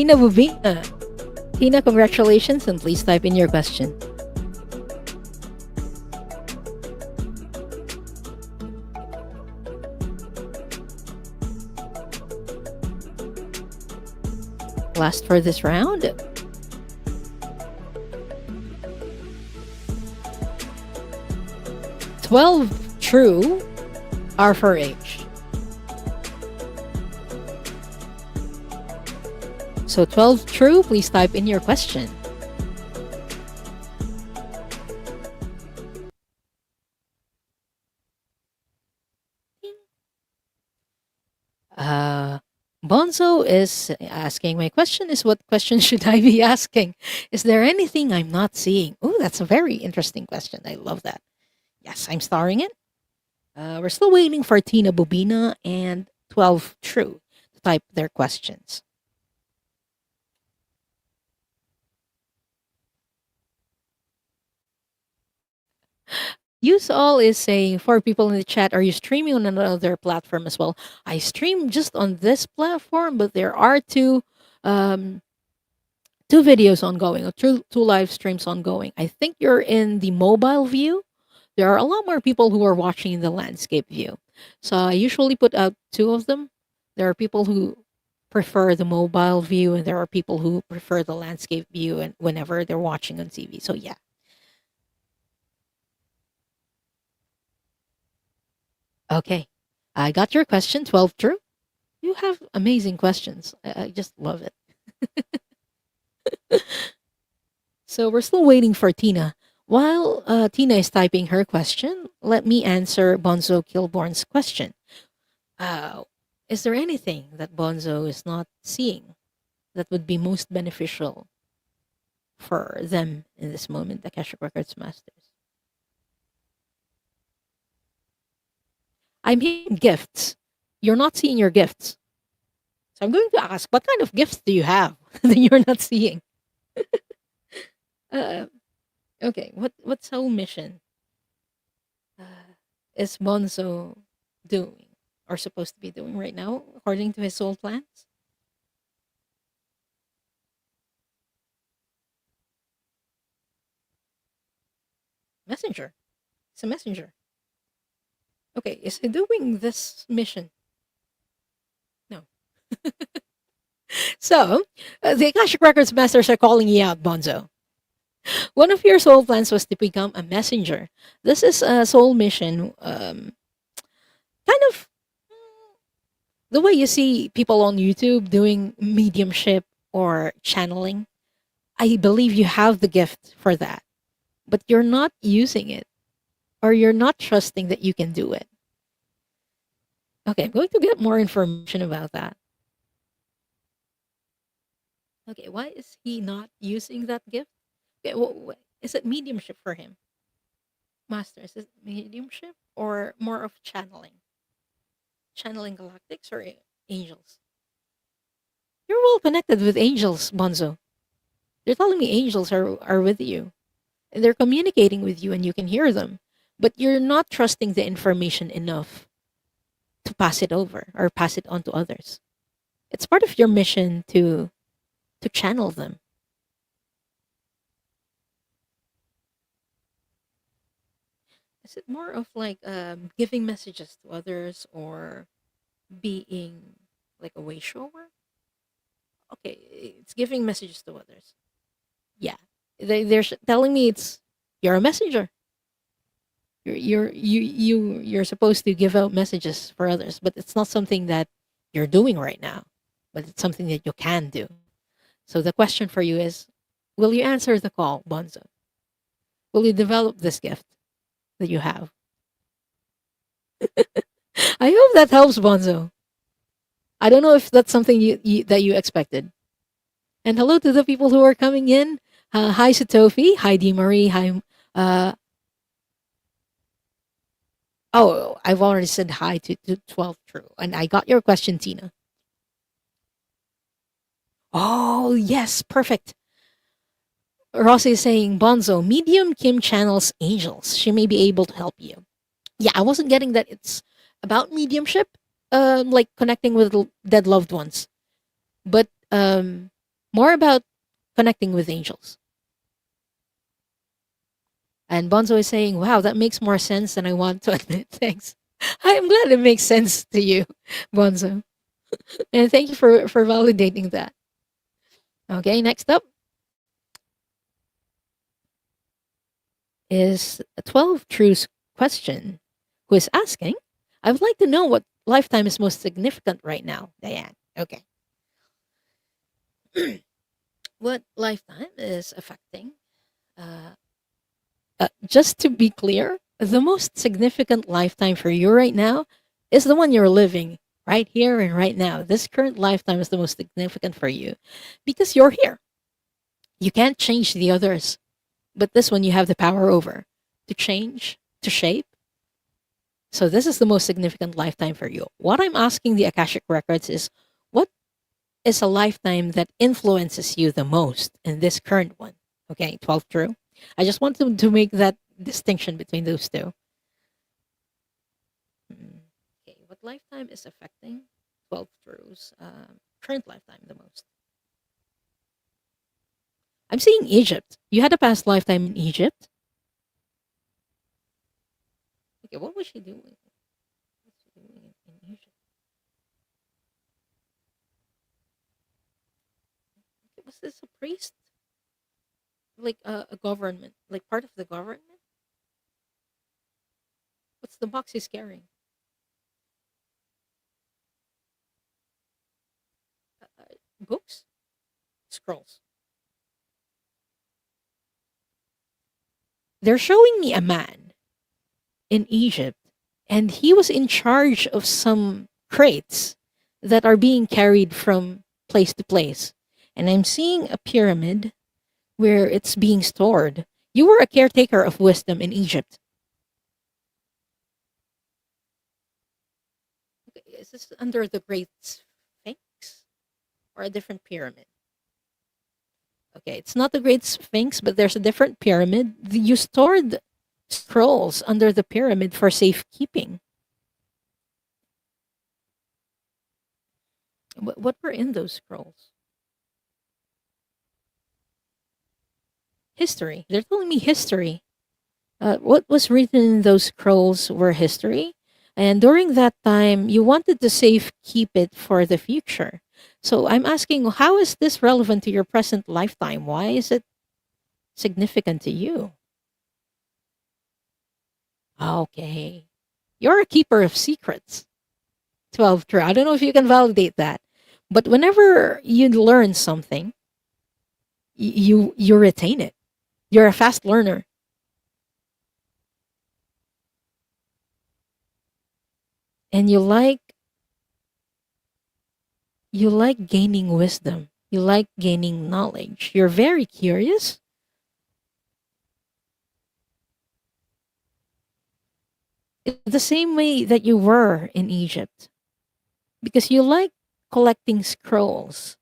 Speaker 1: Tina Bubina. Tina, congratulations, and please type in your question. Last for this round. "12 true are for H." So 12 true, please type in your question. Bonzo is asking, my question is, what question should I be asking? Is there anything I'm not seeing? Oh, that's a very interesting question. I love that. Yes, I'm starring it. We're still waiting for Tina Bobina and 12 True type their questions. Use all is saying for people in the chat, are you streaming on another platform as well? I stream just on this platform, but there are um, two videos ongoing, or two live streams ongoing. I think you're in the mobile view. There are a lot more people who are watching the landscape view. So I usually put out two of them. There are people who prefer the mobile view, and there are people who prefer the landscape view, and whenever they're watching on TV. So yeah. Okay. I got your question, 12 true. You have amazing questions. I just love it. So we're still waiting for Tina. While Tina is typing her question, let me answer Bonzo Kilborn's question. Uh, is there anything that Bonzo is not seeing that would be most beneficial for them in this moment, the Akashic Records Masters? I'm hearing gifts. You're not seeing your gifts. So I'm going to ask, what kind of gifts do you have that you're not seeing? Uh, okay, what soul mission is Bonzo doing or supposed to be doing right now, according to his soul plans? Messenger. It's a messenger. Okay, is he doing this mission? No. So, the Akashic Records Masters are calling you out, Bonzo. One of your soul plans was to become a messenger. This is a soul mission, kind of the way you see people on YouTube doing mediumship or channeling. I believe you have the gift for that, but you're not using it, or you're not trusting that you can do it. Okay, I'm going to get more information about that. Okay, why is he not using that gift? Okay, is it mediumship for him? Master, is it mediumship or more of channeling? Channeling galactics or angels? You're well connected with angels, Bonzo. They're telling me angels are with you. And they're communicating with you and you can hear them. But you're not trusting the information enough to pass it over or pass it on to others. It's part of your mission to channel them. Is it more of like giving messages to others or being like a way shower? Okay, it's giving messages to others. Yeah, they're telling me it's you're a messenger. You're supposed to give out messages for others, but it's not something that you're doing right now. But it's something that you can do. So the question for you is, will you answer the call, Bonzo? Will you develop this gift that you have? I hope that helps, Bonzo. I don't know if that's something that you expected. And hello to the people who are coming in. Hi, Satofi. Hi, Dee Marie. Hi. Uh, oh, I've already said hi to 12 True. And I got your question, Tina. Oh, yes. Perfect. Rossi is saying, Bonzo, medium Kim channels angels. She may be able to help you. Yeah, I wasn't getting that it's about mediumship, like connecting with dead loved ones, but more about connecting with angels. And Bonzo is saying, wow, that makes more sense than I want to admit. Thanks. I'm glad it makes sense to you, Bonzo. And thank you for validating that. Okay, next up is a 12 Truths question, who is asking, I would like to know what lifetime is most significant right now, Diane. Okay. What lifetime is affecting? Just to be clear, the most significant lifetime for you right now is the one you're living right here and right now. This current lifetime is the most significant for you because you're here. You can't change the others, but this one you have the power over to change, to shape. So this is the most significant lifetime for you. What I'm asking the Akashic Records is, is a lifetime that influences you the most in this current one? Okay, 12 true. I just want to make that distinction between those two. Hmm. Okay, what lifetime is affecting 12 trues? Current lifetime the most. I'm seeing Egypt. You had a past lifetime in Egypt. Okay, what was she doing? What's she doing in Egypt? Okay, was this a priest? Like a government, like part of the government? What's the box he's carrying? Books? Scrolls. They're showing me a man in Egypt, and he was in charge of some crates that are being carried from place to place. And I'm seeing a pyramid where it's being stored. You were a caretaker of wisdom in Egypt. Okay, is this under the Great Sphinx or a different pyramid? Okay, it's not the Great Sphinx, but there's a different pyramid. You stored scrolls under the pyramid for safekeeping. What were in those scrolls? History. They're telling me history. What was written in those scrolls were history. And during that time, you wanted to safe keep it for the future. So I'm asking, how is this relevant to your present lifetime? Why is it significant to you? Okay. You're a keeper of secrets. 12 true. I don't know if you can validate that. But whenever you learn something, you retain it. You're a fast learner. And you like gaining wisdom. You like gaining knowledge. You're very curious. It's the same way that you were in Egypt because you like collecting scrolls.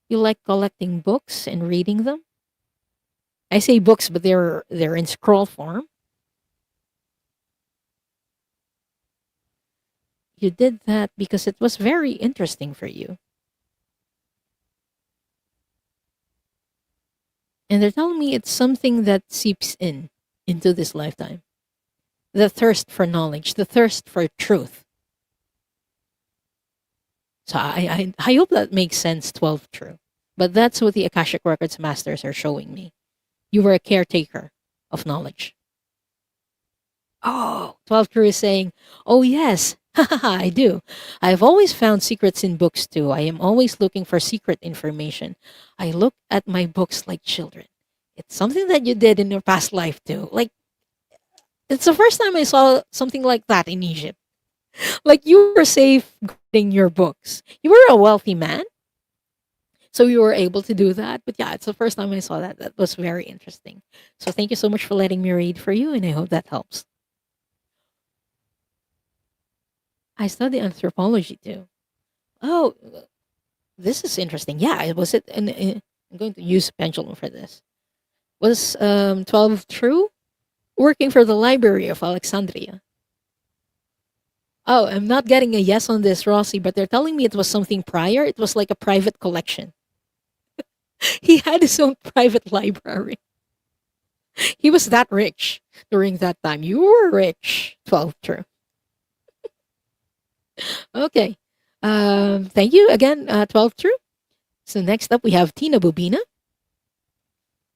Speaker 1: You like collecting books and reading them. I say books, but they're in scroll form. You did that because it was very interesting for you. And they're telling me it's something that seeps in into this lifetime. The thirst for knowledge, the thirst for truth. So I hope that makes sense, 12 true. But that's what the Akashic Records masters are showing me. You were a caretaker of knowledge. Oh, 12 true is saying, oh yes, I do. I've always found secrets in books too. I am always looking for secret information. I look at my books like children. It's something that you did in your past life too. Like, it's the first time I saw something like that in Egypt. Like, you were safeguarding your books. You were a wealthy man, so you were able to do that. But yeah, it's the first time I saw that. That was very interesting. So thank you so much for letting me read for you, and I hope that helps. I study anthropology too. Oh, this is interesting. Yeah, it was it. And I'm going to use pendulum for this. Was 12 true? Working for the Library of Alexandria. Oh, I'm not getting a yes on this, Rossi, but they're telling me it was something prior. It was like a private collection. He had his own private library. He was that rich during that time. You were rich. 12 true. Okay. Thank you again, 12 true. So next up, we have Tina Bubina,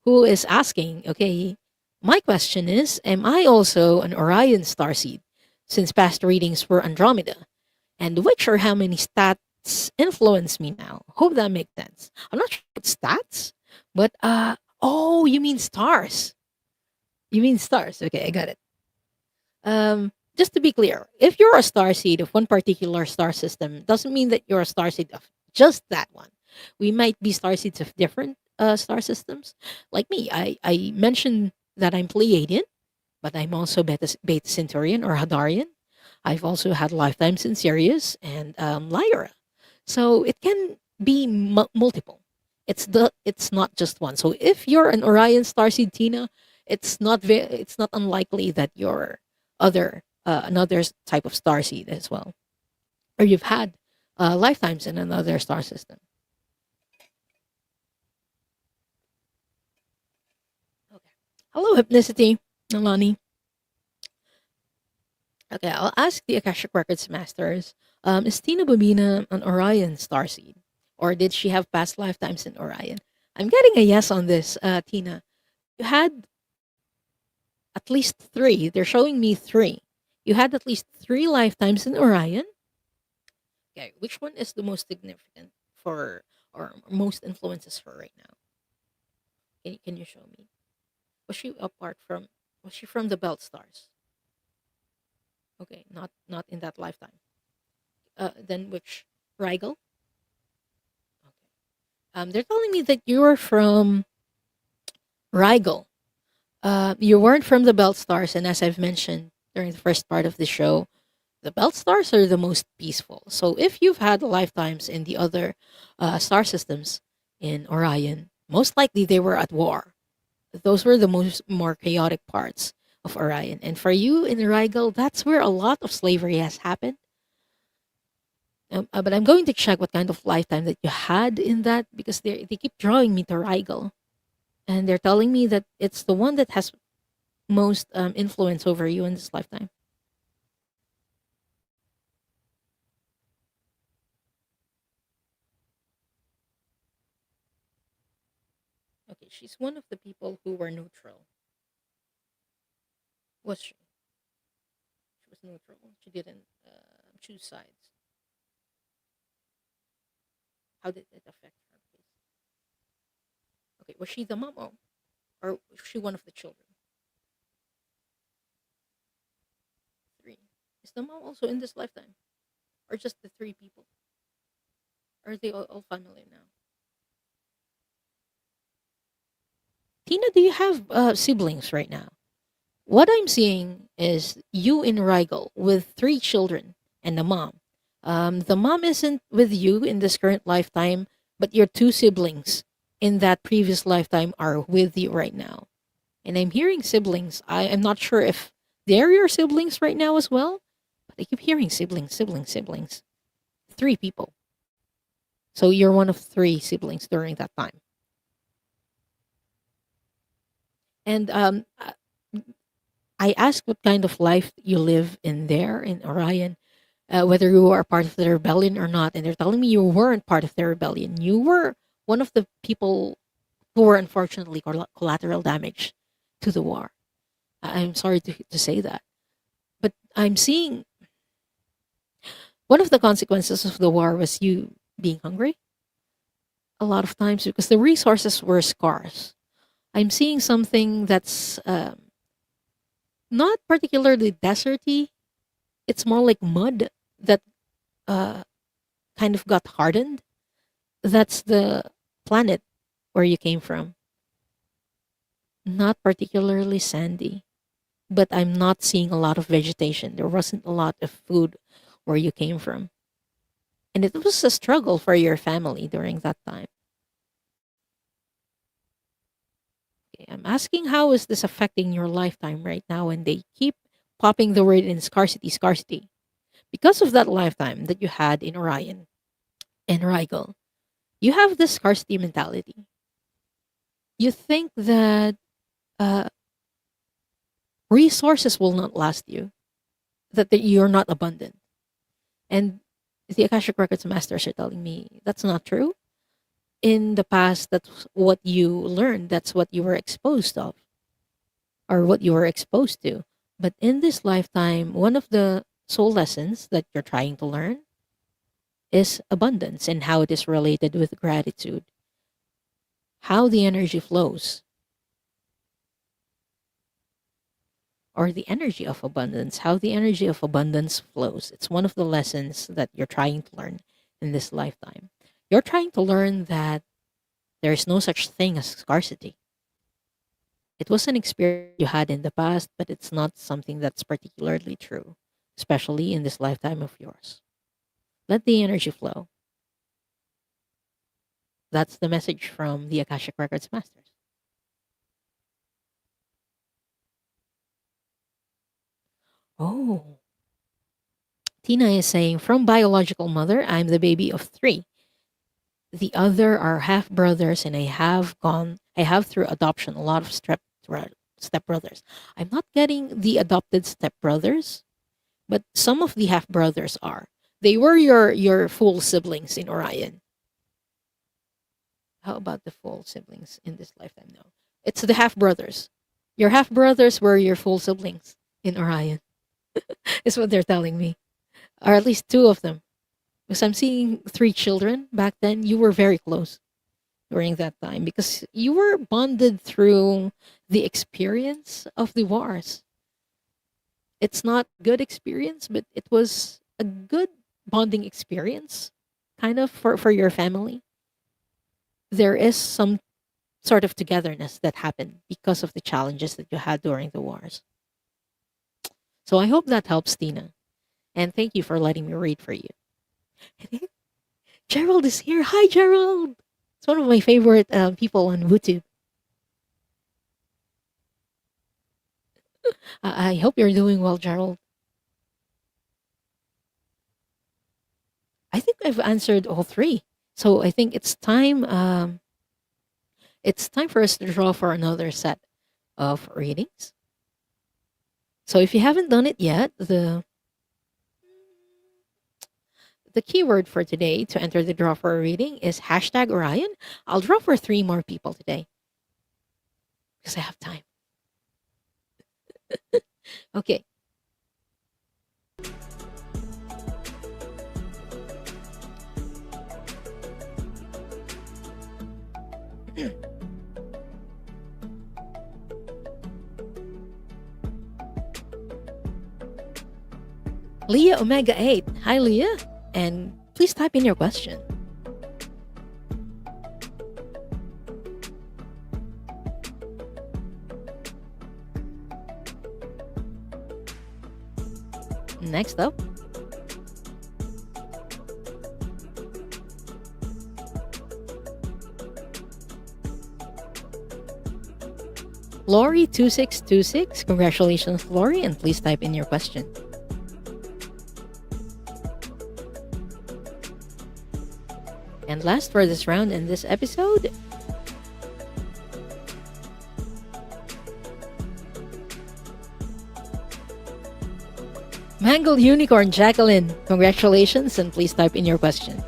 Speaker 1: who is asking, okay, my question is, am I also an Orion starseed since past readings were Andromeda? And which or how many stats influence me now? Hope that makes sense. I'm not sure what stats, but oh, you mean stars. You mean stars. Okay, I got it. Just to be clear, if you're a star seed of one particular star system, doesn't mean that you're a star seed of just that one. We might be star seeds of different star systems. Like me, I mentioned that I'm Pleiadian, but I'm also Beta Centaurian or Hadarian. I've also had lifetimes in Sirius and Lyra. So it can be multiple. It's not just one. So if you're an Orion Starseed, Tina, it's not unlikely that you're another type of starseed as well, or you've had lifetimes in another star system. Okay. Hello, Hypnicity, Nalani. Okay, I'll ask the Akashic Records masters. Is Tina Bobina an Orion starseed, or did she have past lifetimes in Orion? I'm getting a yes on this, Tina. You had at least three. They're showing me three. You had at least three lifetimes in Orion. Okay, which one is the most significant for, or most influences for right now? Can you show me? Was she apart from? Was she from the Belt Stars? Okay, not in that lifetime. Then which Rigel? Okay. They're telling me that you're from Rigel. You weren't from the Belt Stars, and as I've mentioned during the first part of the show, the Belt Stars are the most peaceful. So if you've had lifetimes in the other star systems in Orion, most likely they were at war. Those were the most more chaotic parts of Orion. And for you in Rigel, that's where a lot of slavery has happened. But I'm going to check what kind of lifetime that you had in that because they keep drawing me to Rigel. And they're telling me that it's the one that has most influence over you in this lifetime. Okay, she's one of the people who were neutral. Was she? She was neutral. She didn't choose sides. How did it affect her? Please? Okay, was she the mom or was she one of the children? Three. Is the mom also in this lifetime? Or just the three people? Or are they all family now? Tina, do you have siblings right now? What I'm seeing is you in Rigel with three children and a mom. The mom isn't with you in this current lifetime, but your two siblings in that previous lifetime are with you right now. And I'm hearing siblings. I am not sure if they're your siblings right now as well, but I keep hearing siblings, siblings, siblings. Three people. So you're one of three siblings during that time. And I asked what kind of life you live in there in Orion, whether you are part of the rebellion or not. And they're telling me you weren't part of the rebellion. You were one of the people who were unfortunately collateral damage to the war. I'm sorry to say that. But I'm seeing one of the consequences of the war was you being hungry a lot of times because the resources were scarce. I'm seeing something that's not particularly deserty. It's more like mud that uh, kind of got hardened. That's the planet where you came from. Not particularly sandy, but I'm not seeing a lot of vegetation. There wasn't a lot of food where you came from. And it was a struggle for your family during that time. Okay, I'm asking how is this affecting your lifetime right now? And they keep popping the word in scarcity, scarcity. Because of that lifetime that you had in Orion and Rigel, you have this scarcity mentality. You think that uh, resources will not last you, that you're not abundant. And the Akashic Records masters are telling me that's not true. In the past, that's what you learned, that's what you were exposed of, or what you were exposed to. But in this lifetime, one of the soul lessons that you're trying to learn is abundance and how it is related with gratitude, how the energy flows, or the energy of abundance, how the energy of abundance flows. It's one of the lessons that you're trying to learn in this lifetime. You're trying to learn that there is no such thing as scarcity. It was an experience you had in the past, but it's not something that's particularly true, especially in this lifetime of yours. Let the energy flow. That's the message from the Akashic Records Masters. Oh, Tina is saying, from biological mother, I'm the baby of three. The other are half brothers, and I have through adoption a lot of step brothers. I'm not getting the adopted step brothers, but some of the half brothers are. They were your full siblings in Orion. How about the full siblings in this lifetime? No, it's the half brothers. Your half brothers were your full siblings in Orion. Is what they're telling me, or at least two of them. Because I'm seeing three children back then. You were very close during that time because you were bonded through the experience of the wars. It's not good experience, but it was a good bonding experience, kind of for your family. There is some sort of togetherness that happened because of the challenges that you had during the wars. So I hope that helps, Tina. And thank you for letting me read for you. Gerald is here. Hi, Gerald. It's one of my favorite people on YouTube. I hope you're doing well, Gerald. I think I've answered all three. So I think it's time. It's time for us to draw for another set of readings. So if you haven't done it yet, the keyword for today to enter the draw for a reading is hashtag Orion. I'll draw for three more people today because I have time. Okay. Leah Omega 8. Hi, Leah. And please type in your question. Next up, Lori2626. Congratulations, Lori, and please type in your question. And last for this round in this episode, Mangled Unicorn Jacqueline. Congratulations, and please type in your question.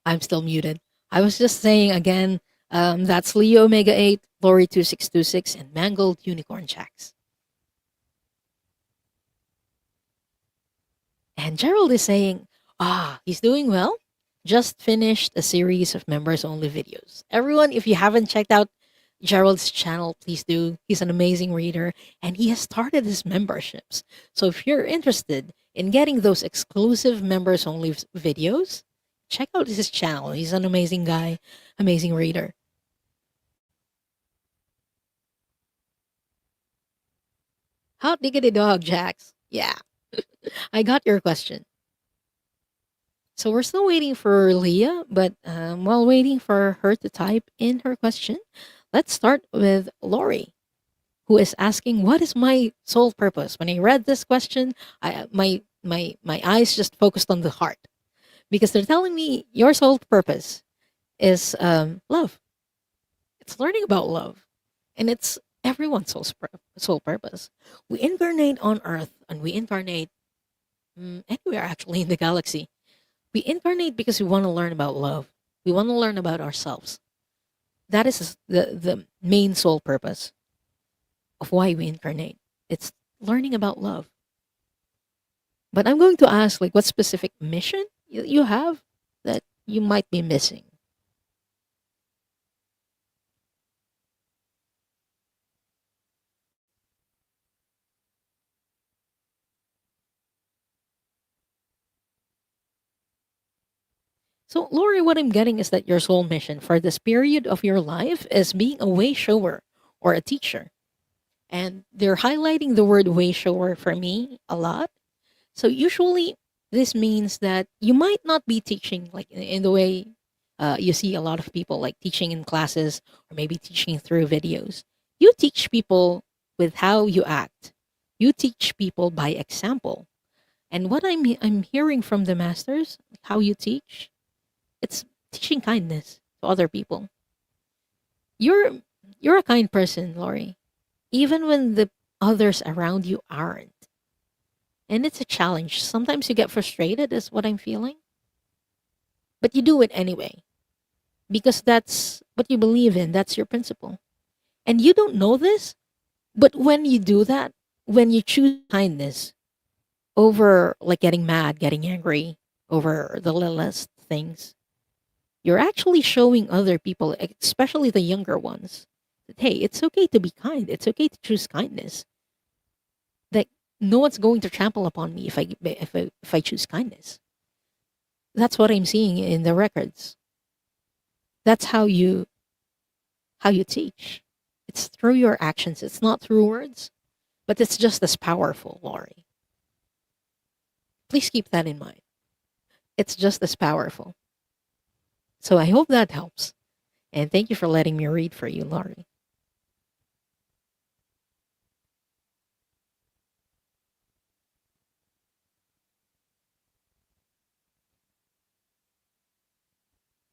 Speaker 1: I'm still muted. I was just saying again, that's Leo Omega 8, Lori 2626, and Mangled Unicorn Jacks. And Gerald is saying, he's doing well. Just finished a series of members only videos. Everyone, if you haven't checked out Gerald's channel, please do. He's an amazing reader and he has started his memberships. So if you're interested in getting those exclusive members only videos, check out his channel. He's an amazing guy, amazing reader. Hot diggity dog, Jax. Yeah, I got your question. So we're still waiting for Leah, but while waiting for her to type in her question, let's start with Lori, who is asking, "What is my sole purpose?" When I read this question, my eyes just focused on the heart because they're telling me your sole purpose is love. It's learning about love, and it's everyone's sole purpose. We incarnate on Earth, and we incarnate anywhere actually in the galaxy. We incarnate because we want to learn about love. We want to learn about ourselves. That is the main sole purpose of why we incarnate. It's learning about love. But I'm going to ask, like, what specific mission you have that you might be missing? So, Lori, what I'm getting is that your soul mission for this period of your life is being a way shower or a teacher. And they're highlighting the word way shower for me a lot. So, usually, this means that you might not be teaching like in the way you see a lot of people like teaching in classes or maybe teaching through videos. You teach people with how you act, you teach people by example. And what I'm hearing from the masters, how you teach, it's teaching kindness to other people. You're you're a kind person, Lori, even when the others around you aren't. And it's a challenge. Sometimes you get frustrated, is what I'm feeling. But you do it anyway. Because that's what you believe in. That's your principle. And you don't know this, but when you do that, when you choose kindness over like getting mad, getting angry over the littlest things, you're actually showing other people, especially the younger ones, that hey, it's okay to be kind. It's okay to choose kindness. That no one's going to trample upon me if I choose kindness. That's what I'm seeing in the records. That's how you teach. It's through your actions. It's not through words, but it's just as powerful, Laurie. Please keep that in mind. It's just as powerful. So I hope that helps. And thank you for letting me read for you, Laurie.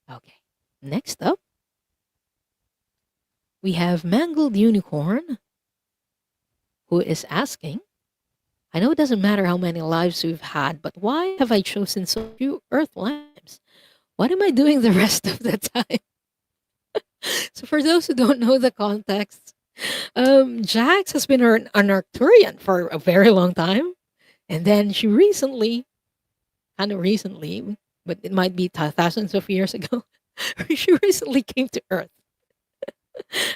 Speaker 1: Okay. Next up, we have Mangled Unicorn, who is asking, I know it doesn't matter how many lives we've had, but why have I chosen so few Earth lives? What am I doing the rest of the time? So, for those who don't know the context, Jax has been an Arcturian for a very long time. And then she recently, kind of recently, but it might be thousands of years ago, she recently came to Earth.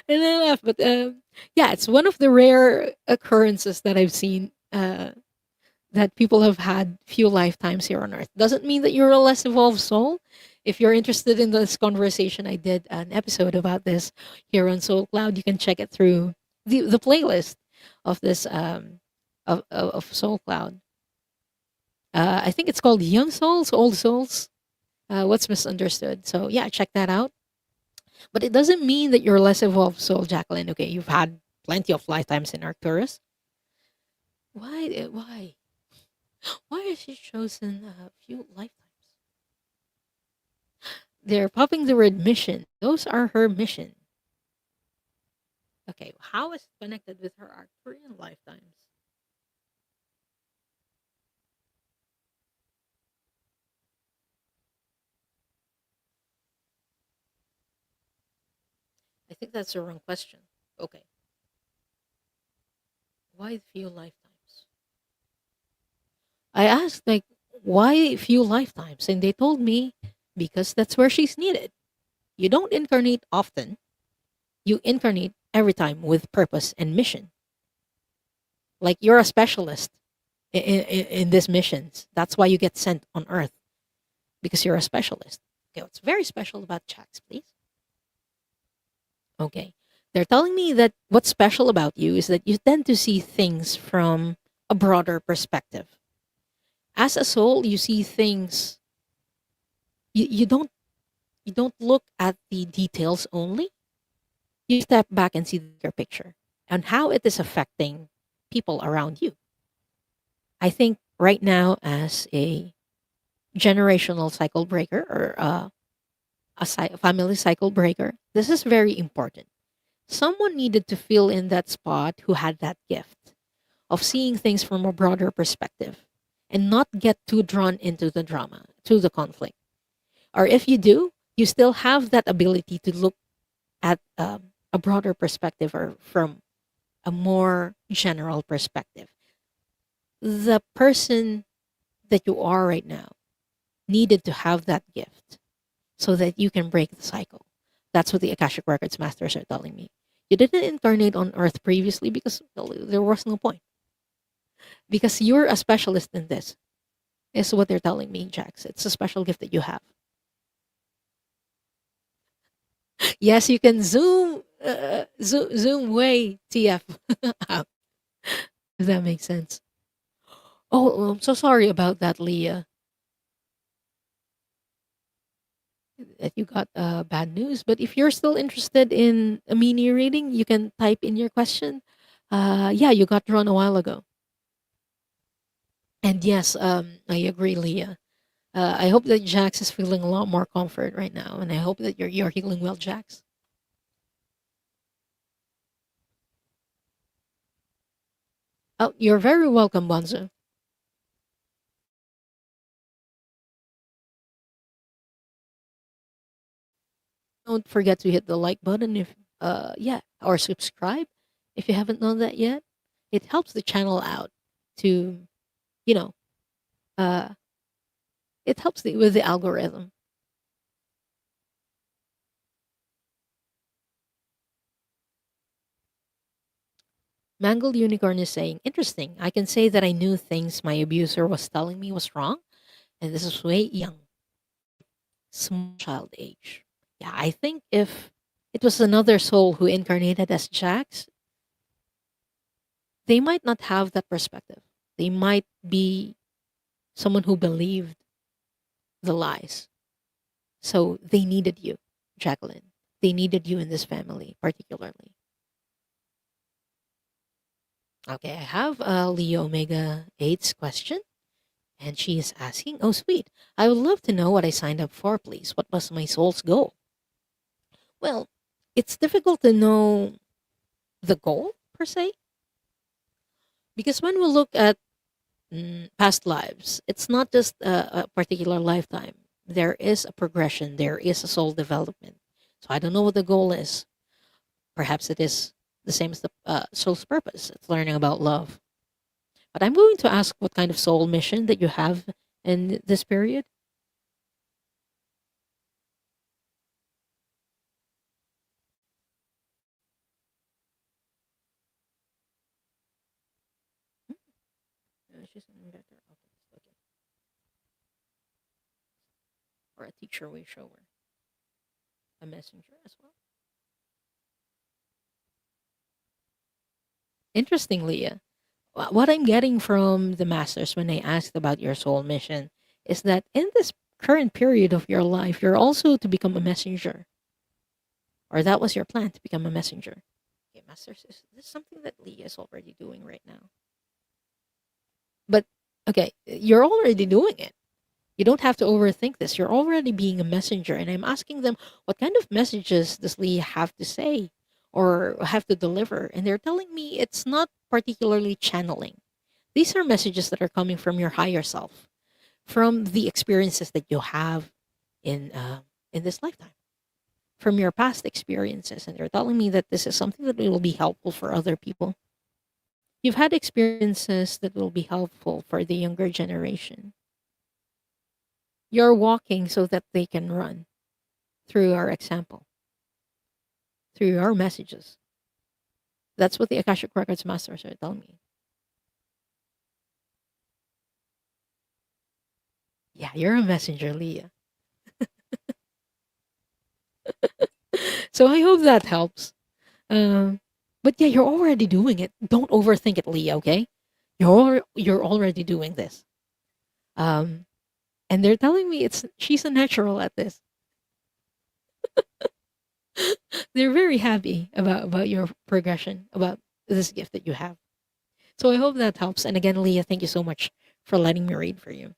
Speaker 1: And I laugh, but yeah, it's one of the rare occurrences that I've seen that people have had few lifetimes here on Earth. Doesn't mean that you're a less evolved soul. If you're interested in this conversation, I did an episode about this here on Soul Cloud. You can check it through the playlist of this of Soul Cloud. I think it's called Young Souls, Old Souls. What's misunderstood? So yeah, check that out. But it doesn't mean that you're less evolved soul, Jacqueline. Okay, you've had plenty of lifetimes in Arcturus. Why? Why has she chosen a few lifetimes? They're popping the word mission. Those are her mission. Okay, how is it connected with her Arcturian lifetimes? I think that's the wrong question. Okay, why few lifetimes? I asked, like, why few lifetimes? And they told me because that's where she's needed. You don't incarnate often, you incarnate every time with purpose and mission. Like, you're a specialist in these missions. That's why you get sent on Earth, because you're a specialist. Okay, what's very special about Jax, please? Okay. They're telling me that what's special about you is that you tend to see things from a broader perspective. As a soul, you see things, you don't look at the details only. You step back and see the bigger picture and how it is affecting people around you. I think right now, as a generational cycle breaker or family cycle breaker, this is very important. Someone needed to fill in that spot who had that gift of seeing things from a broader perspective and not get too drawn into the drama, to the conflict. Or if you do, you still have that ability to look at a broader perspective or from a more general perspective. The person that you are right now needed to have that gift so that you can break the cycle. That's what the Akashic Records masters are telling me. You didn't incarnate on Earth previously because well, there was no point. Because you're a specialist in this, is what they're telling me, Jax. It's a special gift that you have. Yes, you can zoom way TF out, if that makes sense. Oh, I'm so sorry about that, Leah, that you got bad news. But if you're still interested in a mini reading, you can type in your question. Yeah, you got drawn a while ago. And yes, I agree, Leah. I hope that Jax is feeling a lot more comfort right now, and I hope that you're healing well, Jax. Oh, you're very welcome, Bonzo. Don't forget to hit the like button if yeah, or subscribe if you haven't done that yet. It helps the channel out to, you know, uh it helps with the algorithm. Mangled Unicorn is saying, interesting. I can say that I knew things my abuser was telling me was wrong, and this is way young, small child age. Yeah, I think if it was another soul who incarnated as Jax, they might not have that perspective. They might be someone who believed the lies. So they needed you, Jacqueline. They needed you in this family, particularly. Okay, I have Leo Omega 8's question, and she is asking, oh, sweet. I would love to know what I signed up for, please. What was my soul's goal? Well, it's difficult to know the goal, per se, because when we look at past lives, it's not just a particular lifetime. There is a progression, there is a soul development. So I don't know what the goal is. Perhaps it is the same as the soul's purpose. It's learning about love. But I'm going to ask what kind of soul mission that you have in this period. She's an inventor. Okay. Or a teacher we show her. A messenger as well. Interestingly, what I'm getting from the masters when I asked about your soul mission is that in this current period of your life, you're also to become a messenger, or that was your plan to become a messenger. Okay, masters, is this something that Lee is already doing right now? But okay, you're already doing it. You don't have to overthink this. You're already being a messenger, and I'm asking them what kind of messages does Lee have to say or have to deliver, and they're telling me it's not particularly channeling. These are messages that are coming from your higher self, from the experiences that you have in this lifetime, from your past experiences, and they're telling me that this is something that will be helpful for other people. You've had experiences that will be helpful for the younger generation. You're walking so that they can run through our example, through our messages. That's what the Akashic Records masters are telling me. Yeah, you're a messenger, Leah. So I hope that helps. Um, but yeah, you're already doing it. Don't overthink it, Leah. Okay, you're already doing this. Um, and they're telling me it's she's a natural at this. They're very happy about your progression, about this gift that you have. So I hope that helps. And again, Leah, thank you so much for letting me read for you.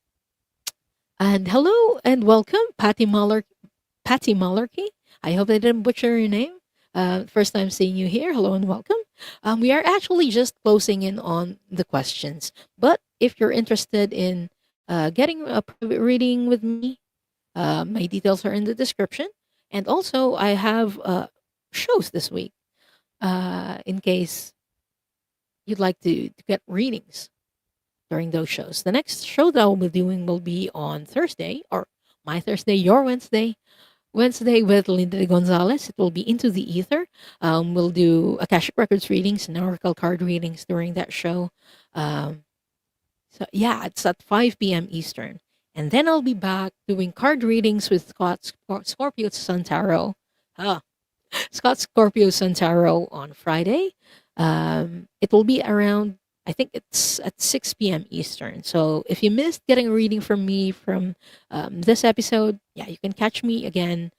Speaker 1: And hello and welcome, Patty Malarkey. I hope I didn't butcher your name. First time seeing you here. Hello and welcome. We are actually just closing in on the questions. But if you're interested in getting a private reading with me, my details are in the description. And also, I have shows this week in case you'd like to get readings during those shows. The next show that I'll be doing will be on Thursday, or my Thursday, your Wednesday. Wednesday with Linda Gonzalez. It will be Into the Ether. We'll do Akashic Records readings and Oracle card readings during that show. Um, so, yeah, it's at 5 p.m. Eastern. And then I'll be back doing card readings with Scorpio Sun Tarot. Ah, Scott Scorpio Sun Tarot on Friday. It will be around, I think it's at 6 p.m. Eastern. So if you missed getting a reading from me from this episode, yeah, you can catch me again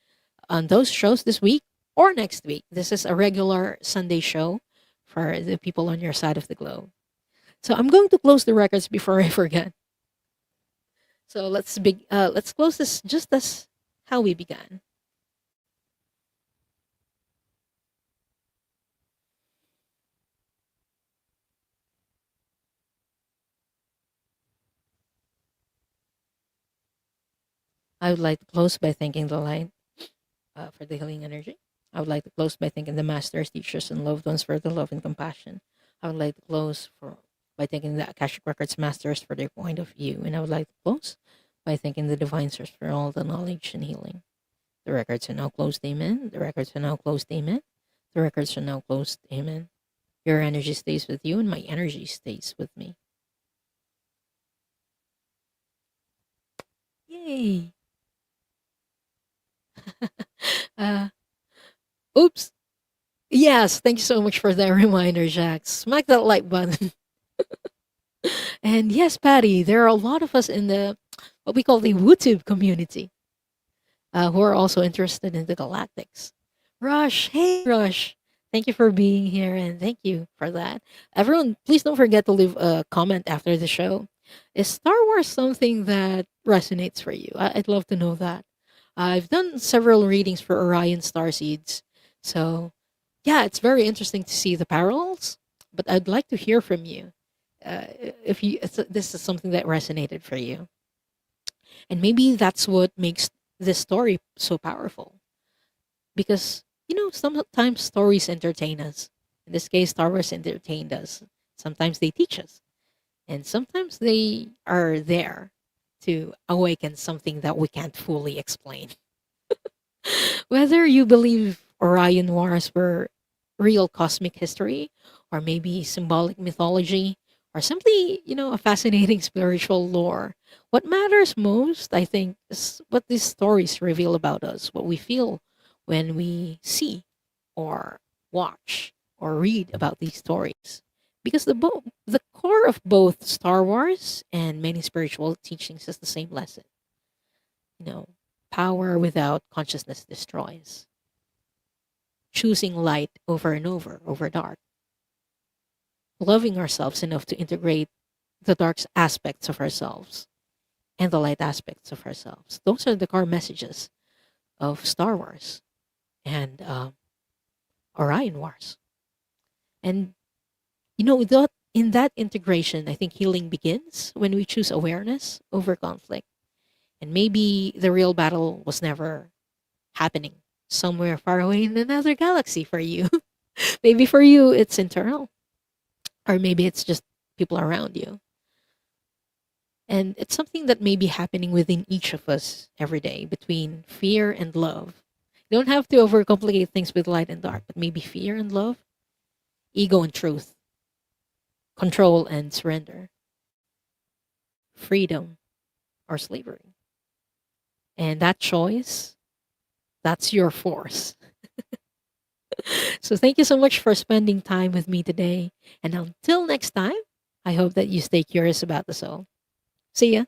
Speaker 1: on those shows this week or next week. This is a regular Sunday show for the people on your side of the globe. So I'm going to close the records before I forget. So let's close this just as how we began. I would like to close by thanking the light for the healing energy. I would like to close by thanking the masters, teachers, and loved ones for the love and compassion. I would like to close by thanking the Akashic Records masters for their point of view. And I would like to close by thanking the divine source for all the knowledge and healing. The records are now closed, amen. The records are now closed, amen. The records are now closed, amen. Your energy stays with you, and my energy stays with me. Yay! uh, oops. Yes, thank you so much for that reminder, Jack. Smack that like button. And yes, Patty, there are a lot of us in the what we call the WooTube community who are also interested in the galactics. Rush, hey Rush, thank you for being here and thank you for that. Everyone, please don't forget to leave a comment after the show. Is Star Wars something that resonates for you? I'd love to know that. I've done several readings for Orion Starseeds, so yeah, it's very interesting to see the parallels. But I'd like to hear from you if this is something that resonated for you, and maybe that's what makes this story so powerful. Because sometimes stories entertain us. In this case, Star Wars entertained us. Sometimes they teach us, and sometimes they are there to awaken something that we can't fully explain. Whether you believe Orion Wars were real cosmic history, or maybe symbolic mythology, or simply, a fascinating spiritual lore, what matters most, I think, is what these stories reveal about us, what we feel when we see or watch or read about these stories. Because the core of both Star Wars and many spiritual teachings is the same lesson. You know, power without consciousness destroys. Choosing light over and over dark. Loving ourselves enough to integrate the dark aspects of ourselves and the light aspects of ourselves. Those are the core messages of Star Wars and Orion Wars. And in that integration, I think healing begins when we choose awareness over conflict. And maybe the real battle was never happening somewhere far away in another galaxy for you. Maybe for you, it's internal, or maybe it's just people around you. And it's something that may be happening within each of us every day between fear and love. You don't have to overcomplicate things with light and dark, but maybe fear and love, ego and truth, control and surrender, freedom or slavery. And that choice, that's your force. So thank you so much for spending time with me today. And until next time, I hope that you stay curious about the soul. See ya.